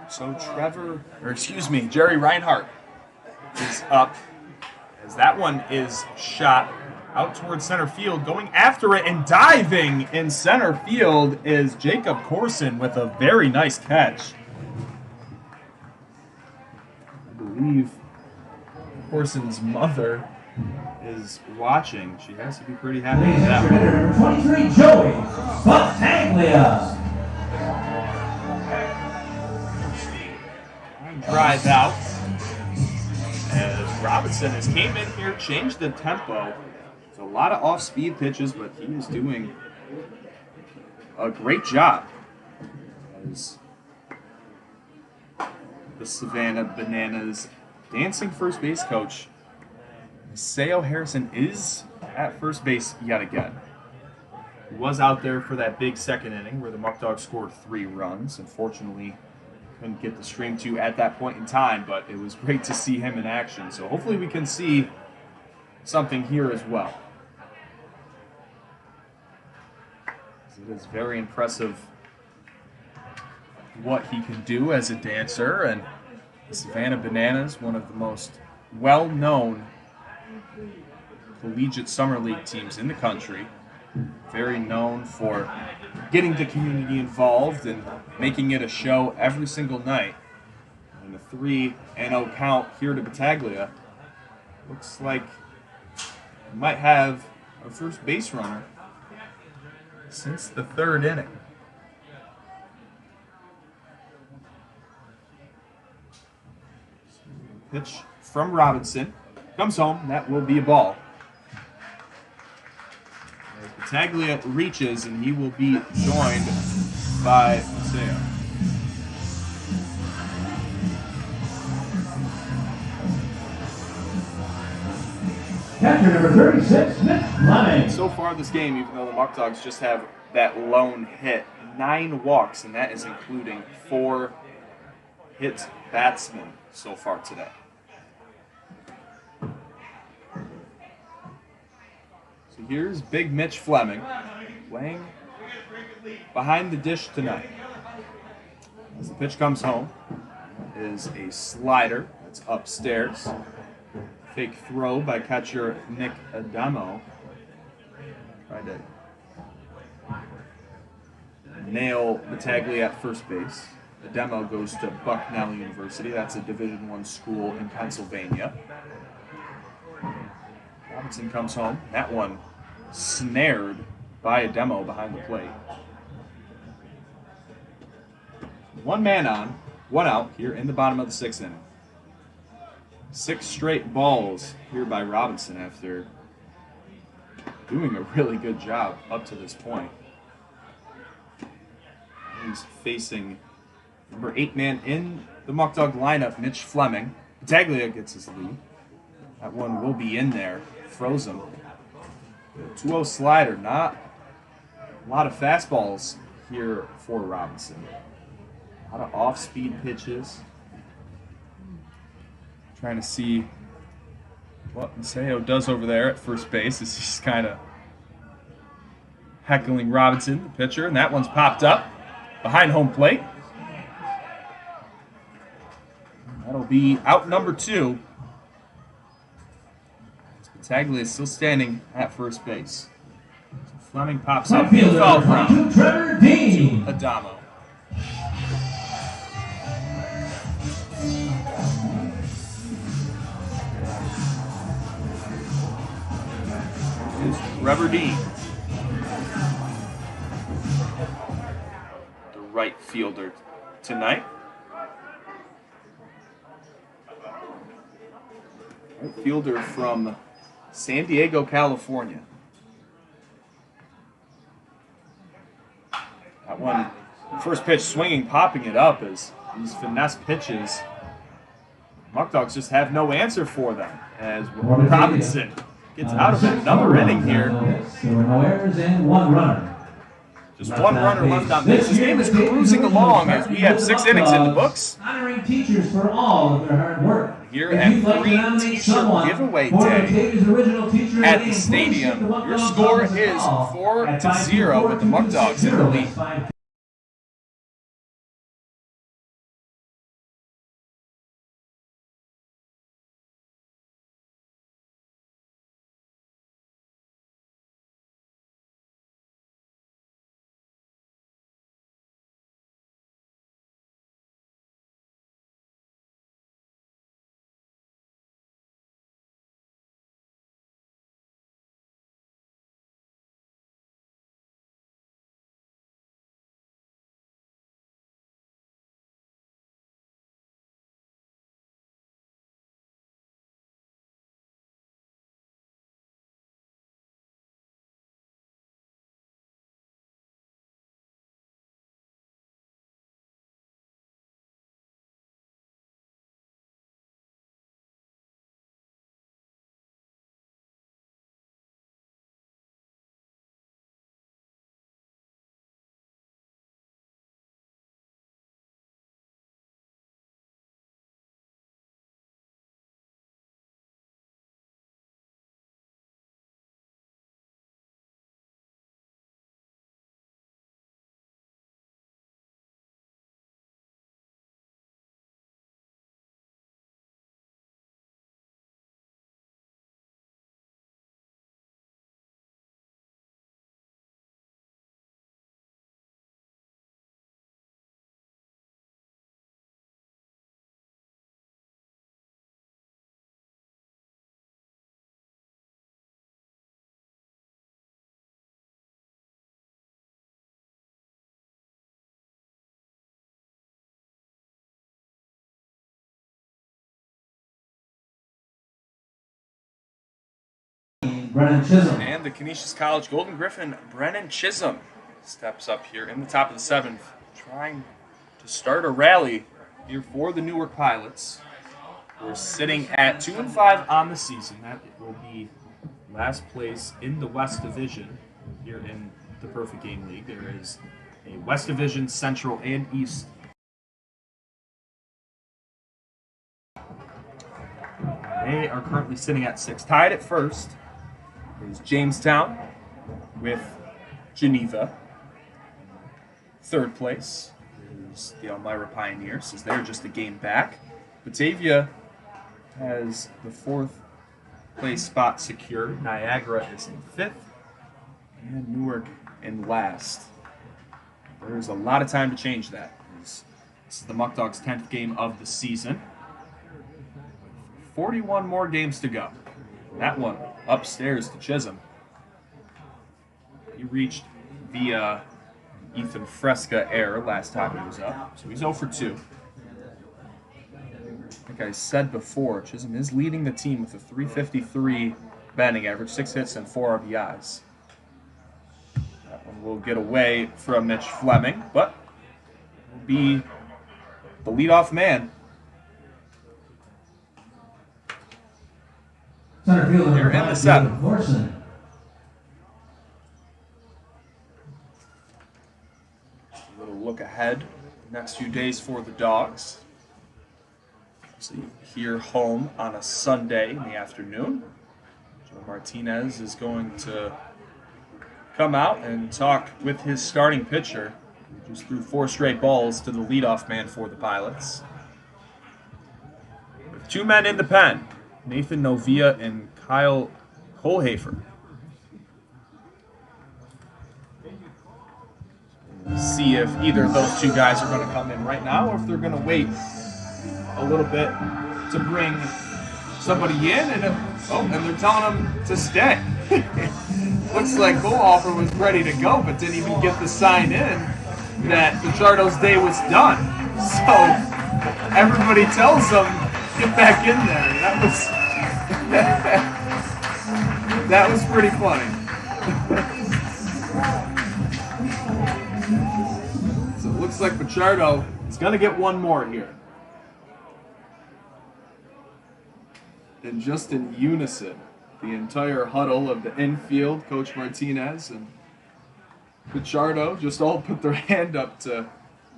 So Jerry Reinhardt is up, as that one is shot out towards center field. Going after it and diving in center field is Jacob Corson with a very nice catch. I believe Corson's mother is watching. She has to be pretty happy with that one. 23, Joey Batavia. Drive out as Robinson has came in here, changed the tempo. There's a lot of off-speed pitches, but he is doing a great job as the Savannah Bananas dancing first base coach Seo Harrison is at first base yet again. He was out there for that big second inning where the Muckdogs scored 3 runs. Unfortunately, couldn't get the string to at that point in time, but it was great to see him in action. So hopefully we can see something here as well. It is very impressive what he can do as a dancer, and the Savannah Bananas, one of the most well-known collegiate summer league teams in the country, very known for getting the community involved and making it a show every single night. And a 3-0 count here to Batavia. Looks like we might have our first base runner since the 3rd inning. Pitch from Robinson. Comes home. That will be a ball. As Batavia reaches, and he will be joined by Mateo. Catcher number 36, Mitch Fleming. So far this game, even though the Muckdogs just have that lone hit, 9 walks, and that is including 4 hit batsmen so far today. So here's Big Mitch Fleming playing behind the dish tonight. As the pitch comes home, is a slider that's upstairs. Fake throw by catcher Nick Adamo. Tried to nail Batavia at first base. Adamo goes to Bucknell University. That's a Division I school in Pennsylvania. Robinson comes home. That one snared by Adamo behind the plate. One man on, one out here in the bottom of the sixth inning. 6 straight balls here by Robinson after doing a really good job up to this point. He's facing number 8 man in the Muckdog lineup, Mitch Fleming. Batavia gets his lead. That one will be in there. Froze him. 2-0 slider. Not a lot of fastballs here for Robinson. A lot of off-speed pitches. Trying to see what Maseo does over there at first base as he's kind of heckling Robinson, the pitcher, and that one's popped up behind home plate. That'll be out number 2. Bataglia is still standing at first base. So Fleming pops up. Field foul from Trevor Dean. Adamo. Is Trevor Dean, the right fielder tonight. Right fielder from San Diego, California. That one, first pitch swinging, popping it up as these finesse pitches. Muckdogs just have no answer for them as Robinson gets out of another inning here. There were no errors and 1 runner. Just 1 runner left on base. This game is cruising along as we have 6 innings in the books. Honoring teachers for all of their hard work. Here at free t-shirt giveaway day at the stadium. Your score is 4-0 with the Muckdogs in the lead. Brennan Chisholm. And the Canisius College Golden Griffin, Brennan Chisholm, steps up here in the top of the 7th, trying to start a rally here for the Newark Pilots. We're sitting at 2-5 on the season. That will be last place in the West Division here in the Perfect Game League. There is a West Division, Central, and East. They are currently sitting at 6. Tied at first is Jamestown with Geneva. 3rd place is the Elmira Pioneers, as they're just a game back. Batavia has the 4th place spot secured. Niagara is in 5th, and Newark in last. There's a lot of time to change that. This is the Muckdogs' 10th game of the season. 41 more games to go. That one upstairs to Chisholm. He reached via Ethan Fresca error last time he was up, so he's 0 for 2. Like I said before, Chisholm is leading the team with a .353 batting average, 6 hits and 4 RBIs. That one will get away from Mitch Fleming, but will be the leadoff man. Center fielder They're in the 7th. Morrison. A little look ahead next few days for the Dogs. So here home on a Sunday in the afternoon. Joe Martinez is going to come out and talk with his starting pitcher, who just threw 4 straight balls to the leadoff man for the Pilots. With 2 men in the pen, Nathan Novia and Kyle Kohlhafer. See if either of those 2 guys are going to come in right now or if they're going to wait a little bit to bring somebody in. And they're telling them to stay. Looks like Kohlhafer was ready to go but didn't even get the sign in that Pichardo's day was done. So everybody tells him, get back in there. That was pretty funny. So it looks like Pichardo is going to get one more here. And just in unison, the entire huddle of the infield, Coach Martinez and Pichardo just all put their hand up to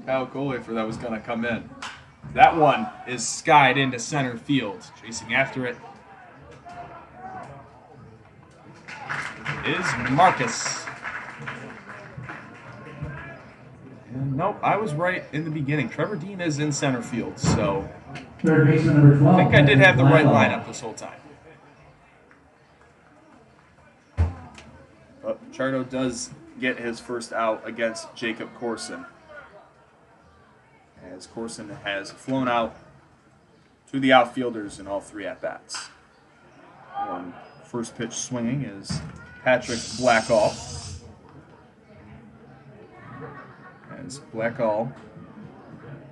Kyle Kohlhafer that was going to come in. That one is skied into center field. Chasing after it is Marcus. And nope, I was right in the beginning. Trevor Dean is in center field, so Third baseman number 12. I think I did have the right lineup this whole time. But Pichardo does get his first out against Jacob Corson, as Corson has flown out to the outfielders in all 3 at-bats. First pitch swinging is Patrick Blackall. As Blackall,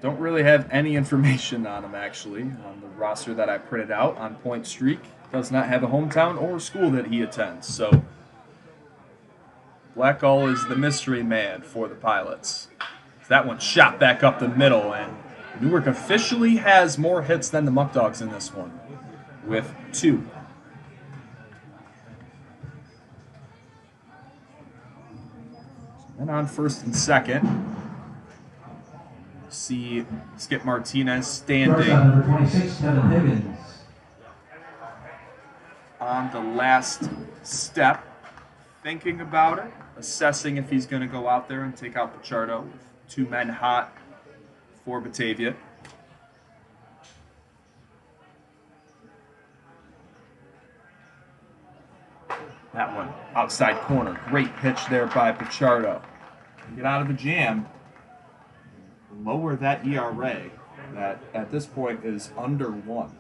don't really have any information on him, actually. On the roster that I printed out on Point Streak, does not have a hometown or school that he attends. So Blackall is the mystery man for the Pilots. That one shot back up the middle, and Newark officially has more hits than the Muckdogs in this one, with 2. Then on first and second, see Skip Martinez standing Number 26, Kevin Higgins. on the last step, thinking about it, assessing if he's going to go out there and take out Pichardo with 2 men hot for Batavia. That one outside corner. Great pitch there by Pichardo. Get out of the jam. Lower that ERA that at this point is under 1.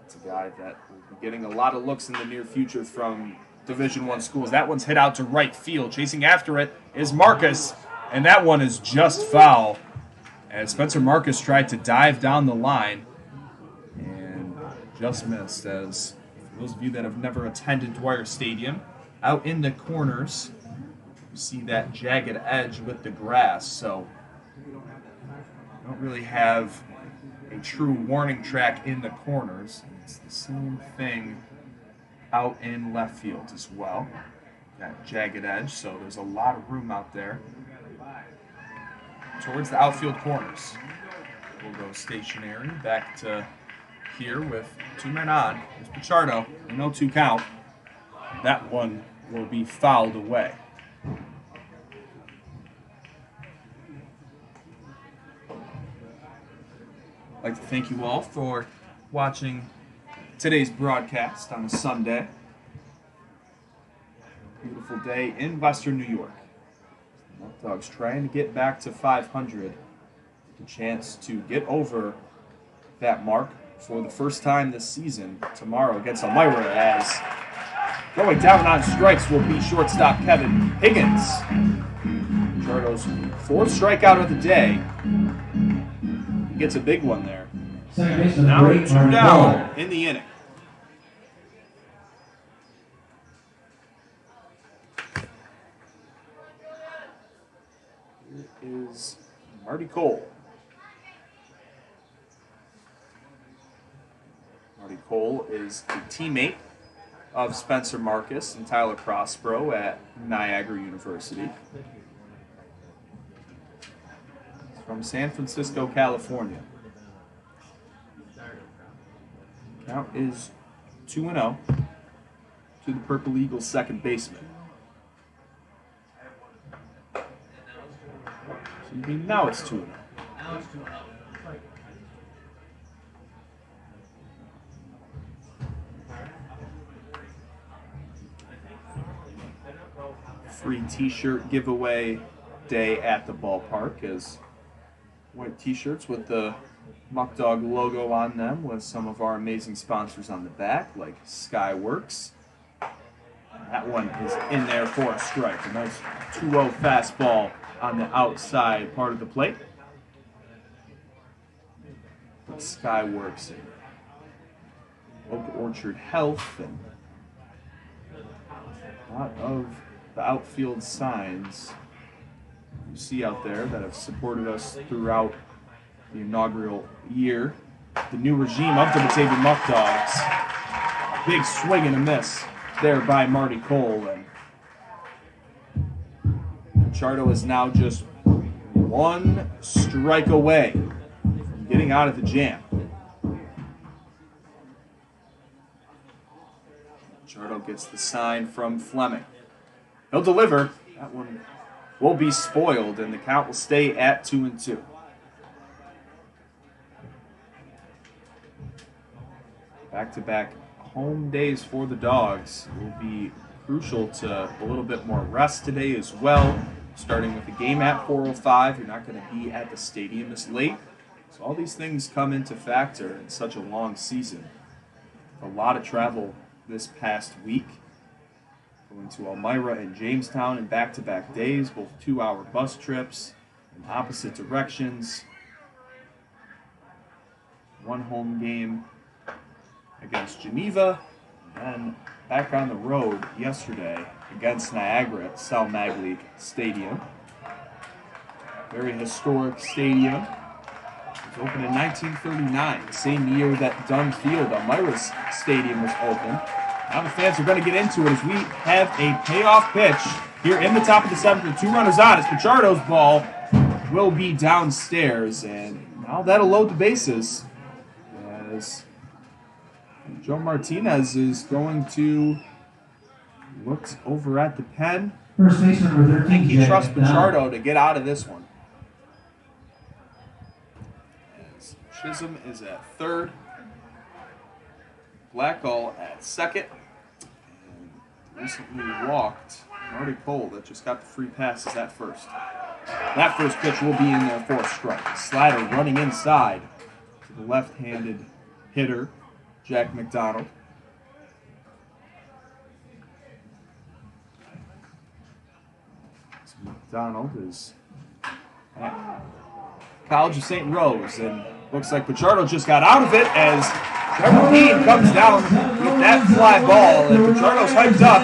It's a guy that will be getting a lot of looks in the near future from Division I schools. That one's hit out to right field. Chasing after it is Marcus, and that one is just foul. As Spencer Marcus tried to dive down the line and just missed. As for those of you that have never attended Dwyer Stadium, out in the corners, you see that jagged edge with the grass. So you don't really have a true warning track in the corners. It's the same thing out in left field as well. That jagged edge, so there's a lot of room out there towards the outfield corners. We'll go stationary back to here with 2 men on. There's Pichardo, a 0-2 count. That one will be fouled away. I'd like to thank you all for watching today's broadcast on a Sunday. Beautiful day in Western New York. Muckdogs trying to get back to 500. The chance to get over that mark for the first time this season tomorrow against Elmira, as going down on strikes will be shortstop Kevin Higgins. Pichardo's 4th strikeout of the day. He gets a big one there. Now 2 down in the inning. Here is Marty Cole. Marty Cole is a teammate of Spencer Marcus and Tyler Prospero at Niagara University. He's from San Francisco, California. Count is 2-0 to the Purple Eagles' second baseman. Now it's 2-0. Free t-shirt giveaway day at the ballpark, as white t-shirts with the Muckdog logo on them with some of our amazing sponsors on the back, like Skyworks. That one is in there for a strike. A nice 2-0 fastball on the outside part of the plate. Skyworks and Oak Orchard Health and a lot of the outfield signs you see out there that have supported us throughout the inaugural year. The new regime of the Batavia Muckdogs. Big swing and a miss there by Marty Cole. And Pichardo is now just 1 strike away from getting out of the jam. Pichardo gets the sign from Fleming. He'll deliver. That one will be spoiled, and the count will stay at 2-2. Back-to-back home days for the Dogs will be crucial to a little bit more rest today as well. Starting with the game at 4:05, you're not going to be at the stadium this late. So all these things come into factor in such a long season. A lot of travel this past week. Going to Elmira and Jamestown in back-to-back days, both 2-hour bus trips in opposite directions. One home game against Geneva, and then back on the road yesterday against Niagara at Sal Maglie Stadium. Very historic stadium. It was opened in 1939, the same year that Dunn Field, Elmira's stadium, was opened. Now the fans are going to get into it as we have a payoff pitch here in the top of the 7th with 2 runners on. As Pichardo's ball will be downstairs, and now that'll load the bases as Joe Martinez is going to look over at the pen. First baseman number 13. I think he trusts Pichardo to get out of this one. As Chisholm is at 3rd. Blackall at 2nd. And recently walked Marty Cole that just got the free passes at first. That first pitch will be in there for a strike. Slider running inside to the left-handed hitter, Jack McDonald. So McDonald is at College of St. Rose, and looks like Pichardo just got out of it as Trevor Dean comes down with that fly ball, and Pichardo's hyped up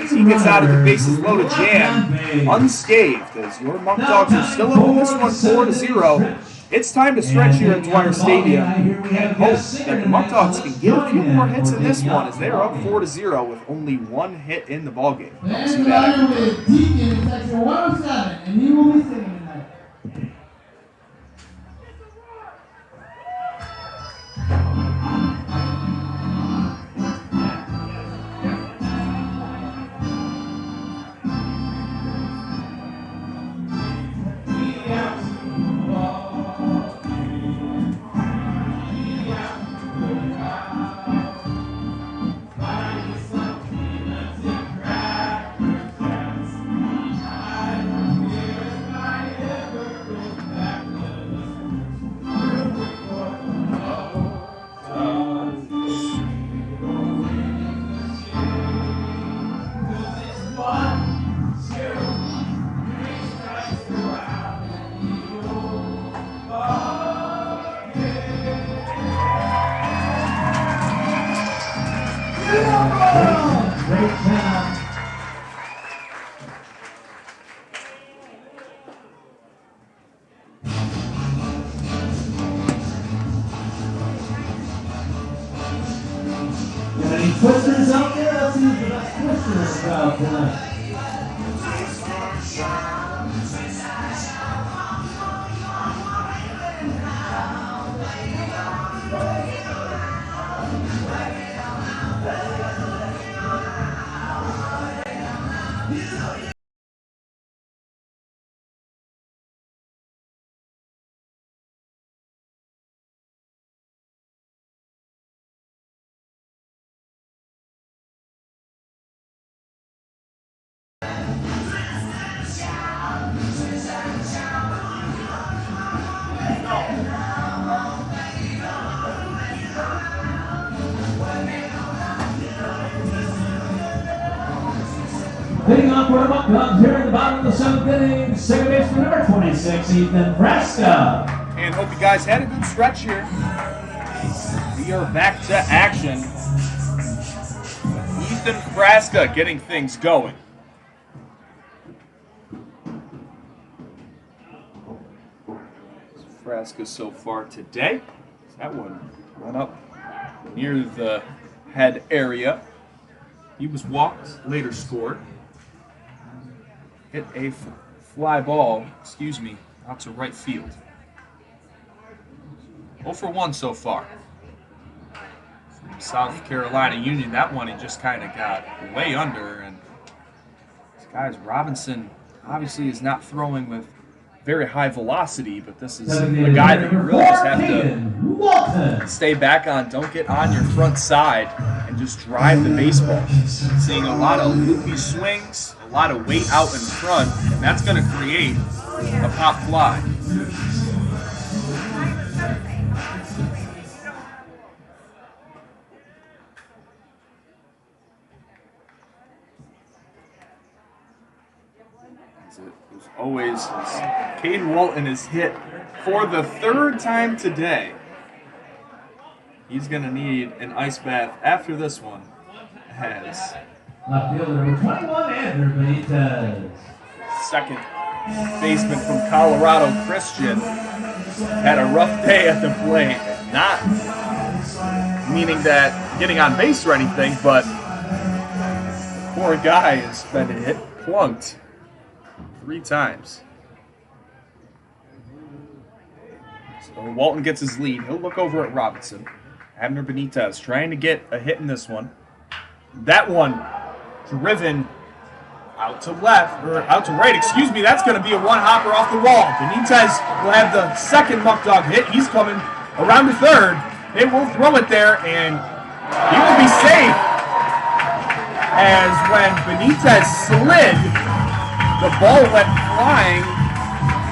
as he gets out of the bases loaded jam unscathed, as your Muckdogs are still up in this one 4-0. It's time to stretch here at Dwyer Stadium and hope that the Muckdogs can get a few more hits in this one, as they are up 4-0 with only 1 hit in the ballgame. Don't see that every day. Deacon in section 107, and he will be sitting tonight. Great job. Got any twisters out there? Let's see who's the best twisters crowd tonight. Hitting on for the Muckdogs here in the bottom of the seventh inning, second baseman number 26, Ethan Fresca. And hope you guys had a good stretch here. We are back to action. Ethan Fresca getting things going. Fresca so far today. That one went up near the head area. He was walked, later scored. Hit a fly ball, out to right field. 0 for 1 so far. From South Carolina Union, that one he just kind of got way under. And this guy's Robinson obviously is not throwing with very high velocity, but this is the guy that you really just have to stay back on. Don't get on your front side and just drive the baseball. Seeing a lot of loopy swings, a lot of weight out in front, and that's going to create a pop fly. As always, Caden Walton is hit for the third time today. He's going to need an ice bath after this one. Has Left fielder number 21, Andrew Benitez. second baseman from Colorado Christian had a rough day at the plate. Not meaning that getting on base or anything, but poor guy has been hit, plunked 3 times. So Walton gets his lead. He'll look over at Robinson. Abner Benitez trying to get a hit in this one. That one driven out to left, or out to right, That's going to be a one-hopper off the wall. Benitez will have the second Muckdog hit. He's coming around to third. They will throw it there, and he will be safe. As when Benitez slid, the ball went flying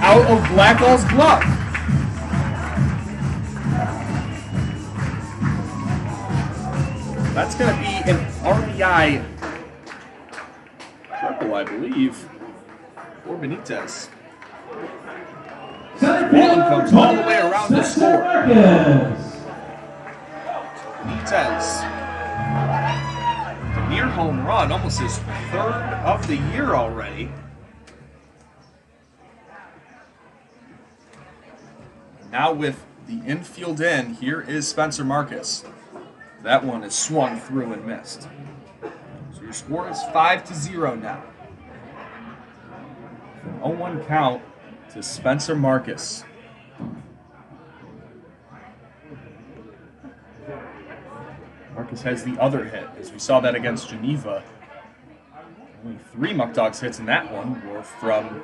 out of Blackall's glove. That's going to be an RBI triple, I believe, for Benitez. Walton comes all the way around to score. Benitez, a near home run, almost his third of the year already. Now with the infield in, here is Spencer Marcus. That one is swung through and missed. So your score is 5-0 now. An 0-1 count to Spencer Marcus. Marcus has the other hit, as we saw that against Geneva. Only 3 Muckdogs hits in that one were from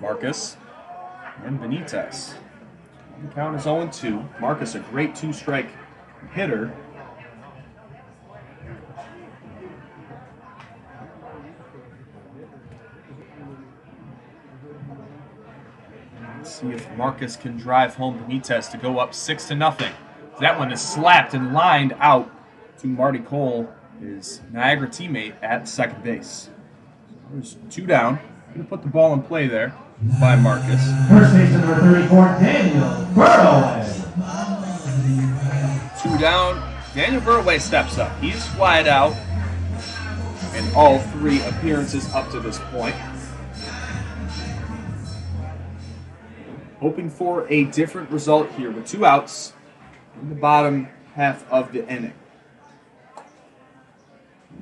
Marcus and Benitez. The count is 0-2. Marcus, a great 2-strike hitter. See if Marcus can drive home Benitez to go up 6-0. That one is slapped and lined out to Marty Cole, his Niagara teammate at second base. So there's 2 down. Going to put the ball in play there by Marcus. First baseman number 34, Daniel Burrow. 2 down. Daniel Burway steps up. He's flied out in all 3 appearances up to this point. Hoping for a different result here with 2 outs in the bottom half of the inning.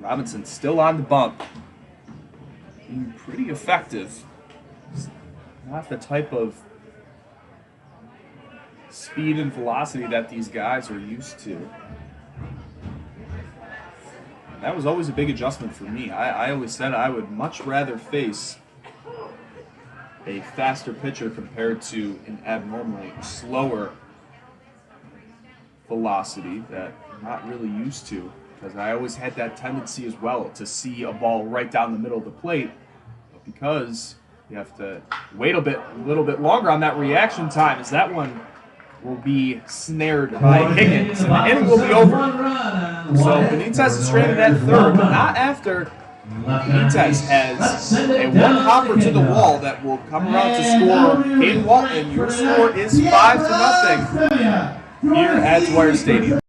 Robinson still on the bump. Being pretty effective. Not the type of speed and velocity that these guys are used to. That was always a big adjustment for me. I always said I would much rather face a faster pitcher compared to an abnormally slower velocity that I'm not really used to, because I always had that tendency as well to see a ball right down the middle of the plate. But because you have to wait a little bit longer on that reaction time, as that one will be snared by Higgins, and the inning will be over. So Benitez is stranded at third, but not after Benitez has a one hopper to the wall that will come around to score Caden Walton. Your score is 5-0 here at Dwyer Stadium.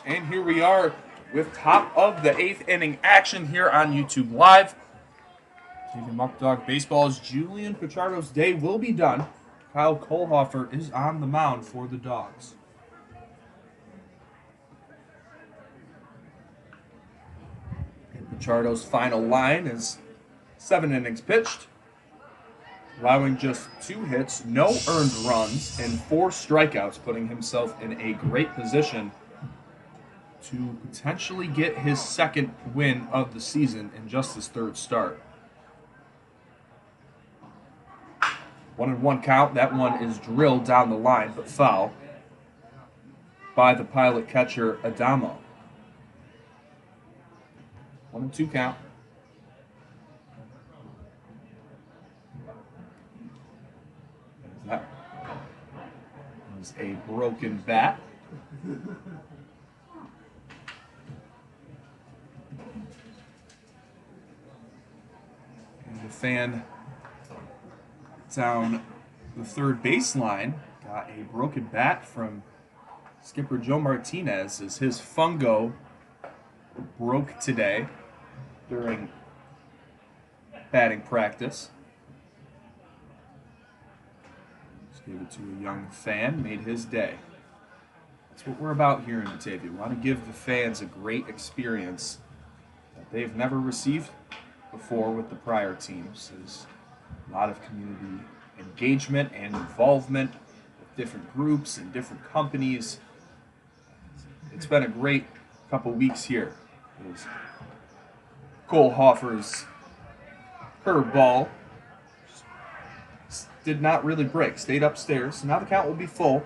And here we are with top of the 8th inning action here on YouTube Live. Batavia Muckdog Baseball's Julian Pichardo's day will be done. Kyle Kohlhofer is on the mound for the Dogs. And Pichardo's final line is 7 innings pitched, allowing just 2 hits, no earned runs, and 4 strikeouts, putting himself in a great position to potentially get his 2nd win of the season in just his 3rd start. 1-1 count. That one is drilled down the line, but foul by the Pilot catcher Adamo. 1-2 count. That was a broken bat. And the fan down the third baseline got a broken bat from skipper Joe Martinez as his fungo broke today during batting practice. Just gave it to a young fan, made his day. That's what we're about here in Batavia. We want to give the fans a great experience that they've never received before with the prior teams. There's a lot of community engagement and involvement with different groups and different companies. It's been a great couple weeks here. There's Cole Hoffer's curveball did not really break, stayed upstairs. So now the count will be full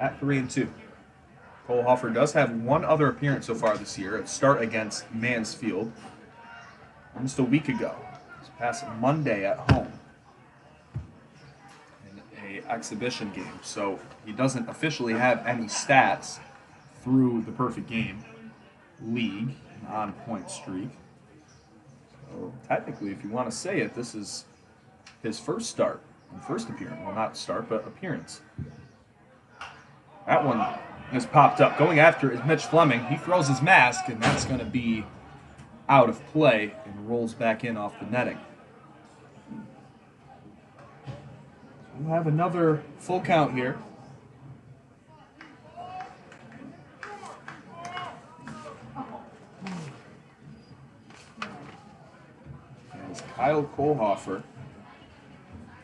at 3-2. Cole Hoffer does have one other appearance so far this year, a start against Mansfield almost a week ago. This past Monday at home in an exhibition game. So he doesn't officially have any stats through the Perfect Game League, an on-point streak. So technically, if you want to say it, this is his first start, first appearance. Well, not start, but appearance. That one has popped up. Going after is Mitch Fleming. He throws his mask, and that's going to be out of play and rolls back in off the netting. We'll have another full count here. As Kyle Kohlhofer,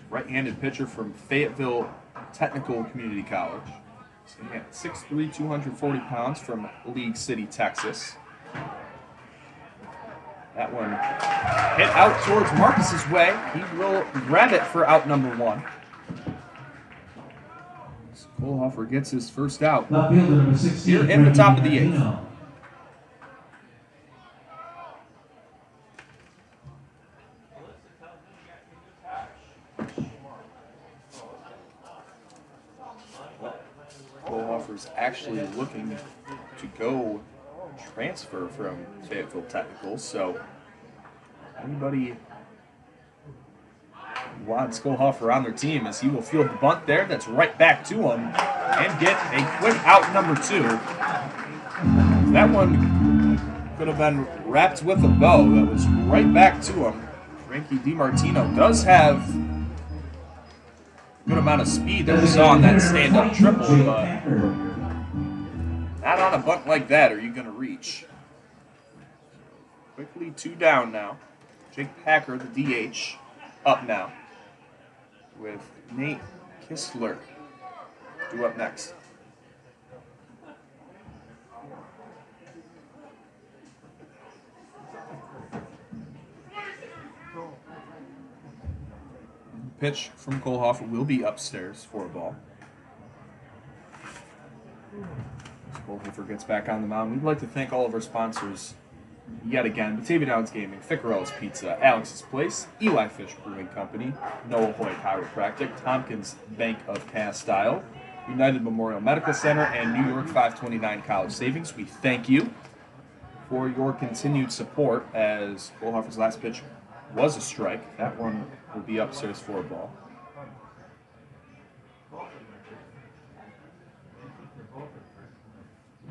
right-handed pitcher from Fayetteville Technical Community College. Sitting at 6'3", 240 pounds from League City, Texas. That one hit out towards Marcus's way. He will grab it for out number one. So Kohlhofer gets his first out here in the top of the eighth. Kohlhofer's actually looking to go transfer from Fayetteville Technical, so anybody who wants Kohlhofer on their team, as he will field the bunt there, that's right back to him, and get a quick out number two. That one could have been wrapped with a bow. That was right back to him. Frankie DiMartino does have a good amount of speed that we saw on that stand-up triple, but not on a bunt like that are you going to reach. Quickly 2 down now. Jake Packer, the DH, up now with Nate Kistler due up next. Pitch from Kohlhofer will be upstairs for a ball. Kohlhofer gets back on the mound. We'd like to thank all of our sponsors yet again: Batavia Downs Gaming, Ficarella's Pizza, Alex's Place, Eli Fish Brewing Company, Noah Hoy Chiropractic, Tompkins Bank of Castile, United Memorial Medical Center, and New York 529 College Savings. We thank you for your continued support, as Kohlhofer's last pitch was a strike. That one will be upstairs for a ball.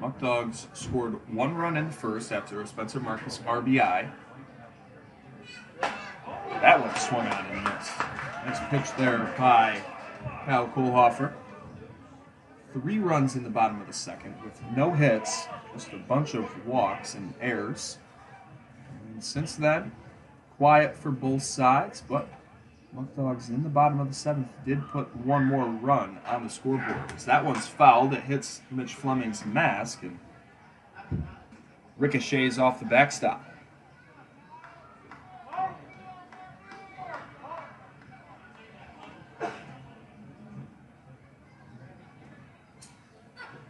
Muckdogs scored 1 run in the first after a Spencer Marcus RBI. That one swung on and missed. Nice pitch there by Kyle Kohlhofer. 3 runs in the bottom of the second with no hits, just a bunch of walks and errors. And since then, quiet for both sides, but Muckdogs in the bottom of the 7th did put 1 more run on the scoreboard. As that one's fouled, it hits Mitch Fleming's mask and ricochets off the backstop.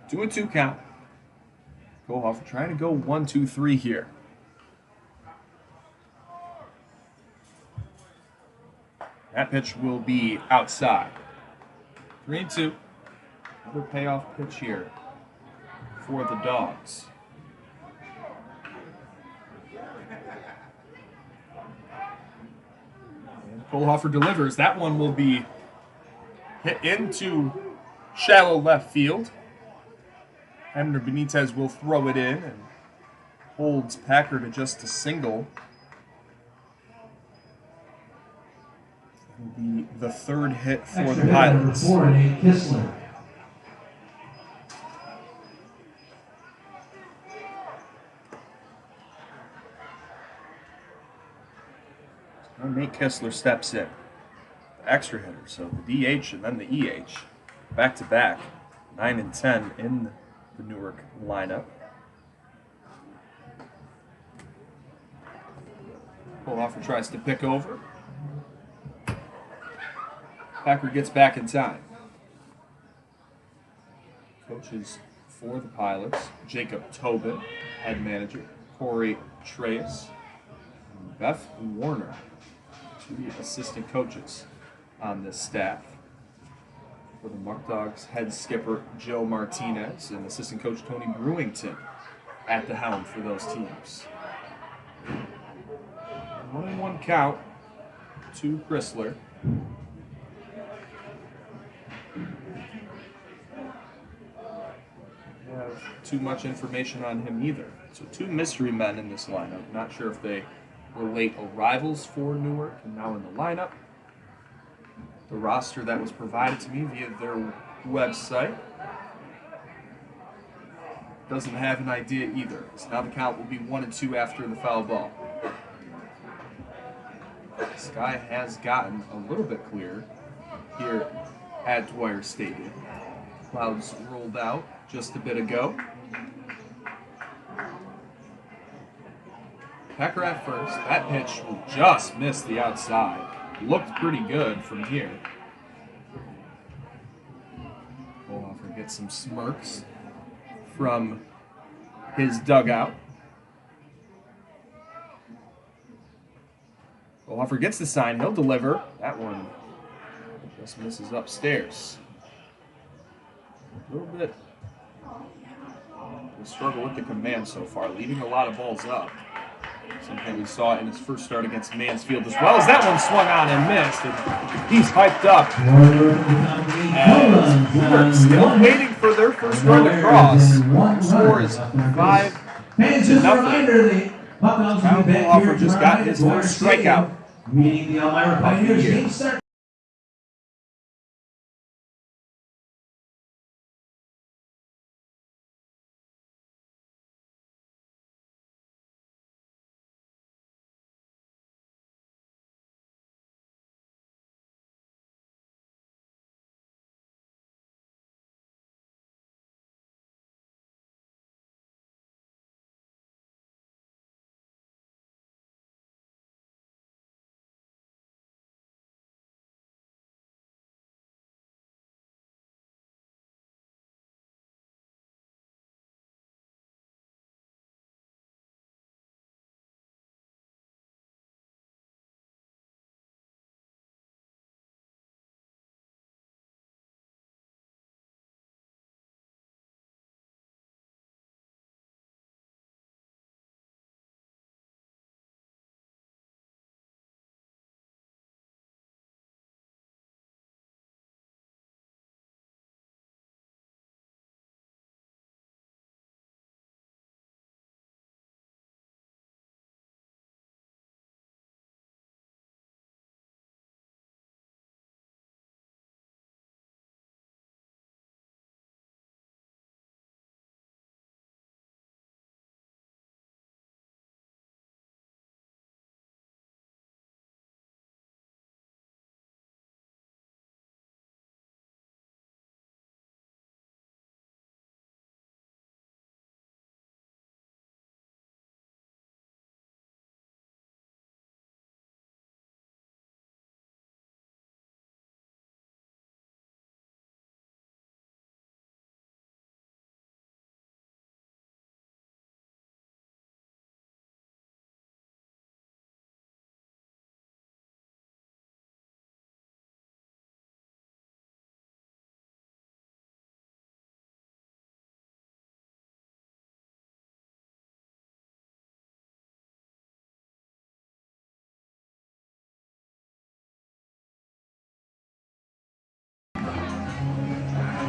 Two and 2 count. Kohlhofer trying to go 1-2-3 here. That pitch will be outside. 3-2. Another payoff pitch here for the Dogs. And Kohlhofer delivers. That one will be hit into shallow left field. Abner Benitez will throw it in and holds Packer to just a single. Will be the 3rd hit for the Pilots. And Nate Kessler steps in. The extra hitter, so the DH and then the EH. Back to back, 9 and 10 in the Newark lineup. Pullhofer tries to pick over. Packer gets back in time. Coaches for the Pilots, Jacob Tobin, head manager, Corey Treyas, and Beth Warner, two assistant coaches on this staff. For the Muckdogs, head skipper Joe Martinez and assistant coach Tony Brewington at the helm for those teams. 1-1 count to Chrysler. Have too much information on him either. So two mystery men in this lineup. Not sure if they were late arrivals for Newark and now in the lineup. The roster that was provided to me via their website doesn't have an idea either. So now the count will be 1-2 after the foul ball. The sky has gotten a little bit clearer here at Dwyer Stadium. Clouds rolled out just a bit ago. Pecker at first. That pitch will just miss the outside. Looked pretty good from here. Pullhofer gets some smirks from his dugout. Pullhofer gets the sign. He'll deliver. That one just misses upstairs. A little bit of a struggle with the command so far, leaving a lot of balls up. Something we saw in his first start against Mansfield as well as that one swung on and missed. And he's hyped up. And Newark still waiting for their first run across. The score is 5-0. Pullhofer just got his first strikeout. Meeting the Elmira Pioneers game start.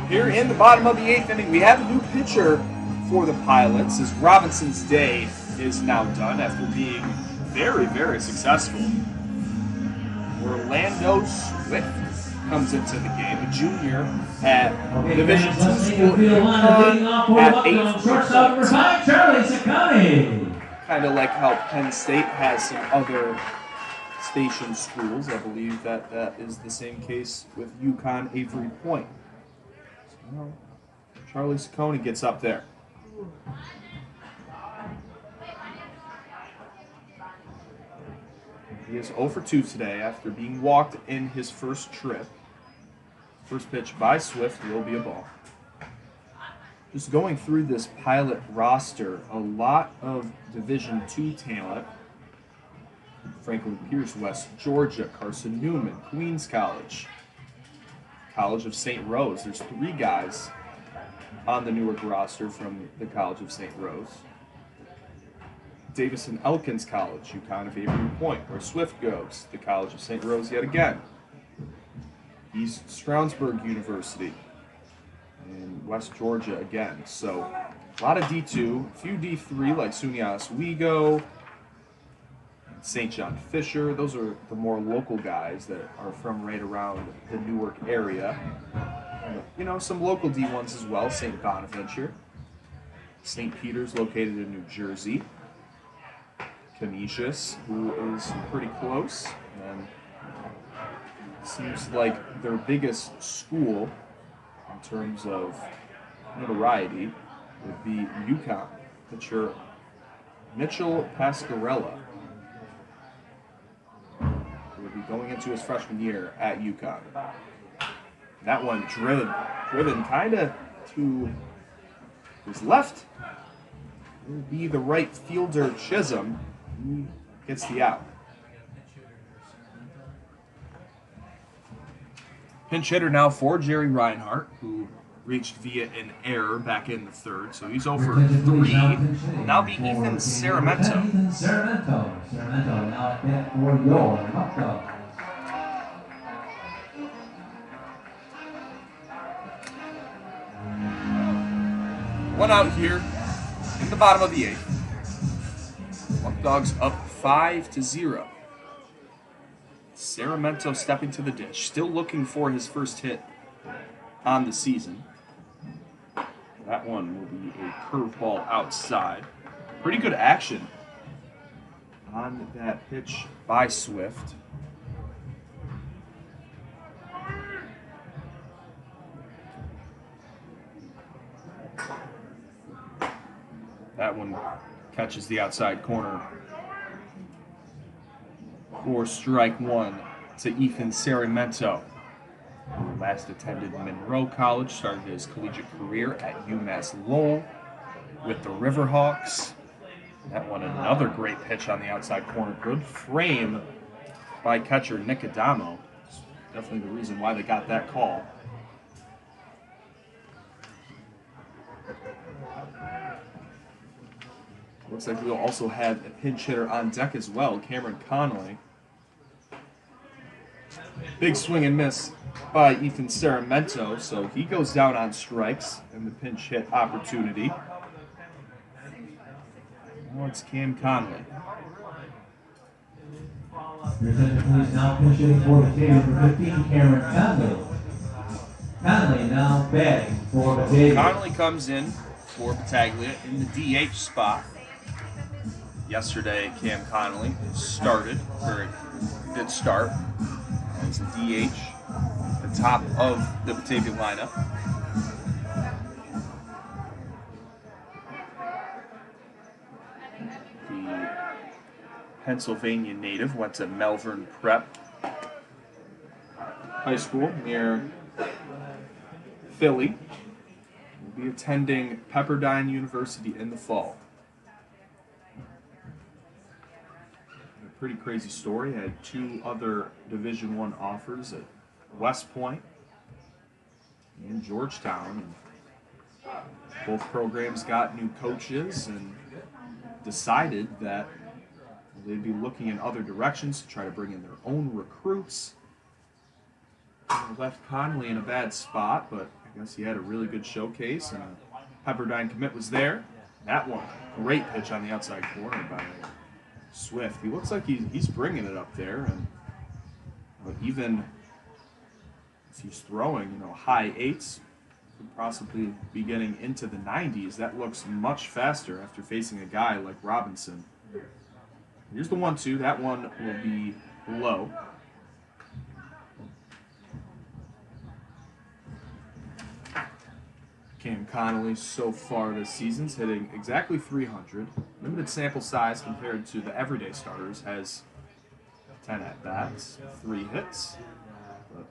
Here in the bottom of the 8th inning, we have a new pitcher for the Pilots as Robinson's day is now done after being very, very successful. Orlando Swift comes into the game, a junior at Division II school at 8 Charlie Saccone. Kind of like how Penn State has some other station schools. I believe that is the same case with UConn Avery Point. So, Charlie Ciccone gets up there. He is 0 for 2 today after being walked in his first trip. First pitch by Swift will be a ball. Just going through this pilot roster, a lot of Division II talent. Franklin Pierce, West Georgia, Carson Newman, Queens College, College of St. Rose. There's 3 guys on the Newark roster from the College of St. Rose. Davison Elkins College, UConn of Avery Point, where Swift goes, the College of St. Rose yet again. East Stroudsburg University in West Georgia again. So a lot of D2, a few D3 like SUNY Oswego, St. John Fisher. Those are the more local guys that are from right around the Newark area. You know, some local D1s as well, St. Bonaventure. St. Peter's located in New Jersey. Canisius, who is pretty close, and seems like their biggest school in terms of notoriety would be UConn. Pitcher Mitchell Pasquarella will be going into his freshman year at UConn. That one driven kind of to his left. It will be the right fielder Chisholm. He gets the out. Pinch hitter now for Jerry Reinhardt, who reached via an error back in the third. So he's 0 for 3. Now be Ethan Saramento. Ethan Saramento. Saramento now at bat for your Muckdogs. One out here in the bottom of the 8th. Muckdogs up 5-0. Saramento stepping to the dish, still looking for his first hit on the season. That one will be a curveball outside. Pretty good action on that pitch by Swift. That one catches the outside corner for strike 1 to Ethan Saramento, who last attended Monroe College, started his collegiate career at UMass Lowell with the Riverhawks. That one, another great pitch on the outside corner. Good frame by catcher Nick Adamo. Definitely the reason why they got that call. Looks like we'll also have a pinch hitter on deck as well, Cameron Connolly. Big swing and miss by Ethan Saramento, so he goes down on strikes in the pinch hit opportunity. Now it's Cam Connolly. Who's now pinch hitting for Batavia for 15, Cameron Connolly. Connolly now batting for Batavia. Connolly comes in for Batavia in the DH spot. Yesterday, Cam Connolly did start as a DH, the top of the Batavia lineup. The Pennsylvania native went to Malvern Prep High School near Philly. Will be attending Pepperdine University in the fall. Pretty crazy story. I had 2 other Division I offers at West Point and Georgetown. And both programs got new coaches and decided that they'd be looking in other directions to try to bring in their own recruits. Left Connolly in a bad spot, but I guess he had a really good showcase, and a Pepperdine commit was there. That one, great pitch on the outside corner by Swift. He looks like he's bringing it up there, and even if he's throwing, high 8s, could possibly be getting into the 90s. That looks much faster after facing a guy like Robinson. Here's the 1-2. That one will be low. Cam Connolly so far this season's hitting exactly 300. Limited sample size compared to the everyday starters. Has 10 at-bats, 3 hits. But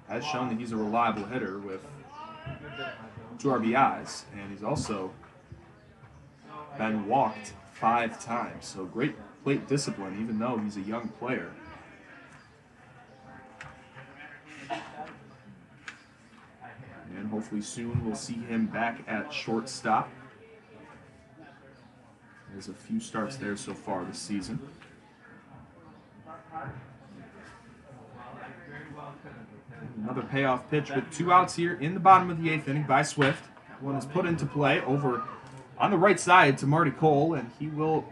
has shown that he's a reliable hitter with 2 RBIs. And he's also been walked 5 times. So great plate discipline even though he's a young player. And hopefully soon we'll see him back at shortstop. There's a few starts there so far this season. Another payoff pitch with 2 outs here in the bottom of the 8th inning by Swift. That one is put into play over on the right side to Marty Cole, and he will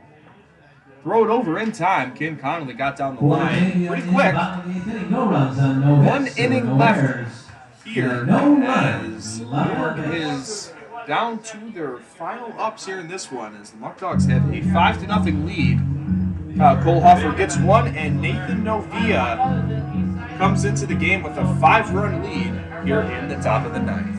throw it over in time. Ken Connolly got down the line pretty quick. No runs on no hits, 1 inning no left errors. here No as runs. Newark is down to their final ups here in this one as the Muckdogs have a 5-0 lead. Cole Hoffer gets one, and Nathan Novia comes into the game with a 5-run lead here in the top of the 9th.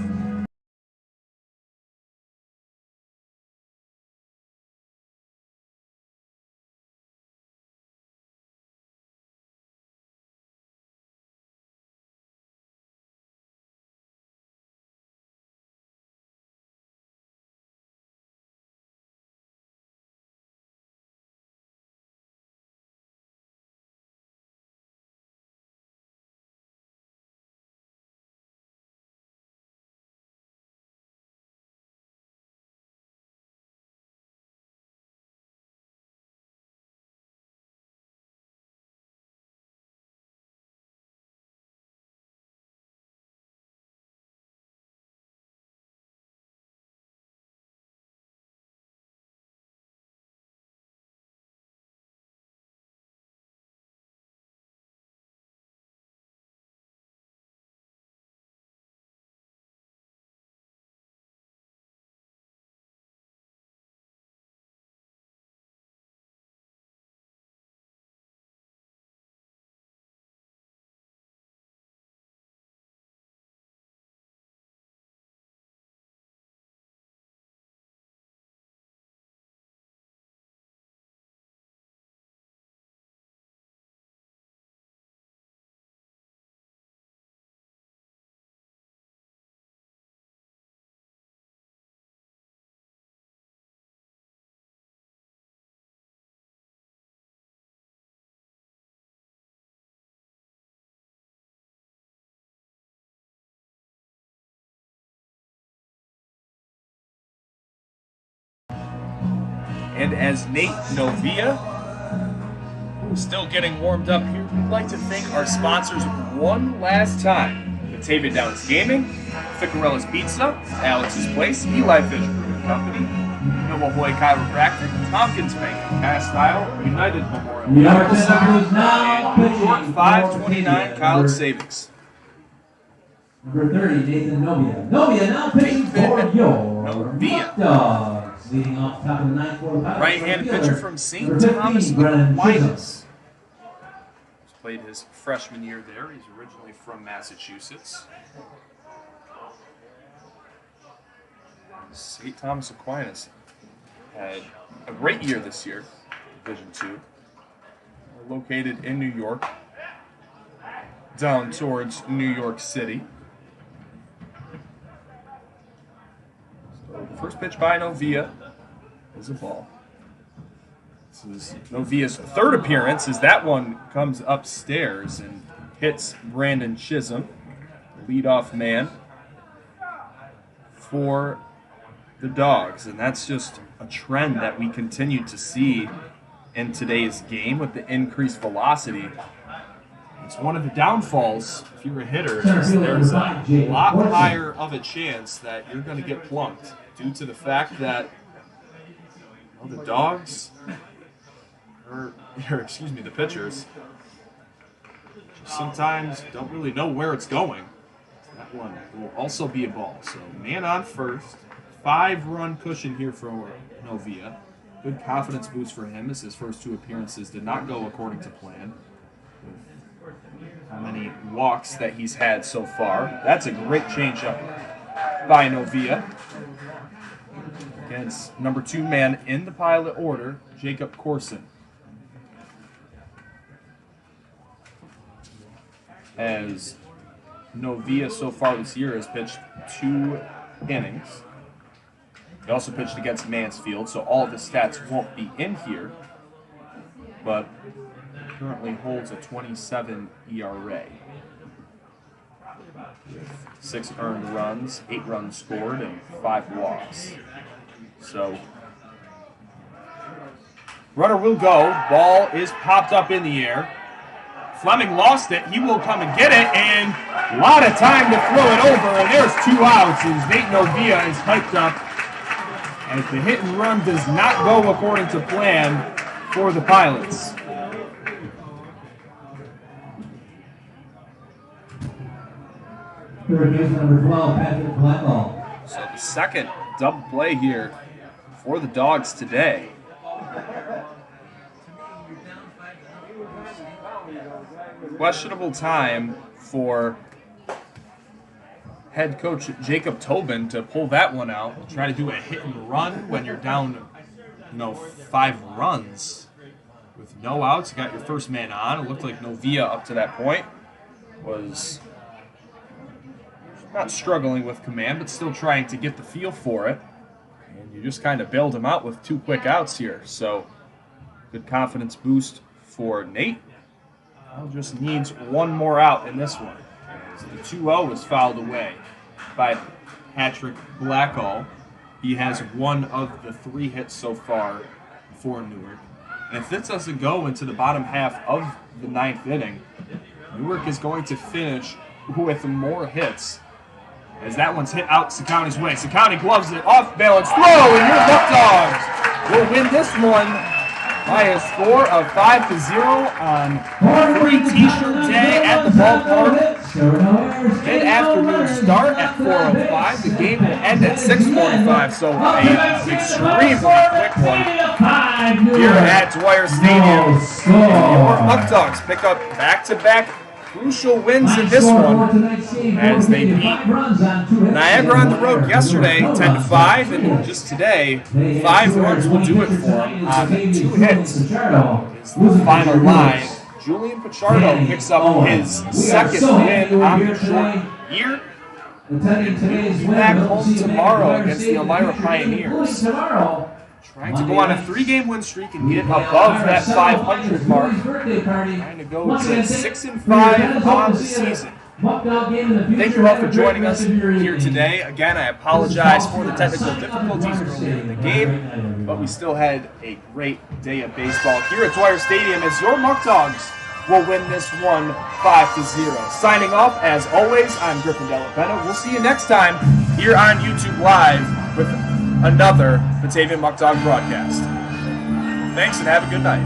And as Nate Novia, still getting warmed up here, we'd like to thank our sponsors one last time. Batavia Downs Gaming, Ficarella's Pizza, Alex's Place, Eli Fish Brewing Company, Nomahoy Chiropractic, Tompkins Bank, Castile, United Memorial Medical Center, and Newark 529 College Savings. Number 30, Nathan Novia. Novia now pitching for your Novia. Muckdogs. Leading off top of the 9th for the Right-handed pitcher from St. Thomas Aquinas. Played his freshman year there. He's originally from Massachusetts. St. Thomas Aquinas had a great year this year, Division II. Located in New York, down towards New York City. So the first pitch by Novia is a ball. This is Novia's 3rd appearance as that one comes upstairs and hits Brandon Chisholm, leadoff man for the Dogs. And that's just a trend that we continue to see in today's game with the increased velocity. It's one of the downfalls if you're a hitter. There's a lot higher of a chance that you're going to get plunked due to the fact that the Dogs, the pitchers, sometimes don't really know where it's going. That one will also be a ball. So man on first, 5-run cushion here for Novia. Good confidence boost for him as his first 2 appearances did not go according to plan. how many walks that he's had so far. That's a great changeup by Novia against number 2 man in the pilot order, Jacob Corson. As Novia so far this year has pitched 2 innings. He also pitched against Mansfield, so all of his stats won't be in here, but currently holds a 27 ERA. With 6 earned runs, 8 runs scored, and 5 walks. So, runner will go. Ball is popped up in the air. Fleming lost it. He will come and get it, and a lot of time to throw it over, and there's 2 outs as Nate Novia is hyped up as the hit and run does not go according to plan for the Pilots. Third base number 12, Patrick Blackwell. So the second double play here for the Dogs today. Questionable time for head coach Jacob Tobin to pull that one out. Try to do a hit and run when you're down, 5 runs with no outs. You got your first man on. It looked like Novia up to that point was not struggling with command, but still trying to get the feel for it. And you just kind of bailed him out with 2 quick outs here. So good confidence boost for Nate. Now just needs 1 more out in this one. So the 2-0 was fouled away by Patrick Blackall. He has 1 of the 3 hits so far for Newark. And if this doesn't go into the bottom half of the 9th inning, Newark is going to finish with more hits. As that one's hit out Sakauny's way. Sakauny gloves it, off balance throw, and your Muckdogs will win this one by a score of 5-0 on free t-shirt day at the ballpark. Mid-afternoon start at 4:05. The game will end at 6:45, so an extremely quick one here at Dwyer Stadium. Your Muckdogs pick up back-to-back crucial wins in this one as they beat Niagara on the road yesterday 10-5, and just today 5 runs will do it for them on 2 hits. Is the final line. Julian Pichardo picks up his 2nd win on the short year. He'll be back home tomorrow against the Elmira Pioneers. Trying to go on a 3-game win streak and get above that 500 mark. Trying to go to 6-5 on the season. Thank you all for joining us here today. Again, I apologize for the technical difficulties earlier in the game, but we still had a great day of baseball here at Dwyer Stadium as your Muckdogs will win this one 5-0. Signing off, as always, I'm Griffin Della Pena. We'll see you next time here on YouTube Live with another Batavia Muckdog broadcast. Thanks and have a good night.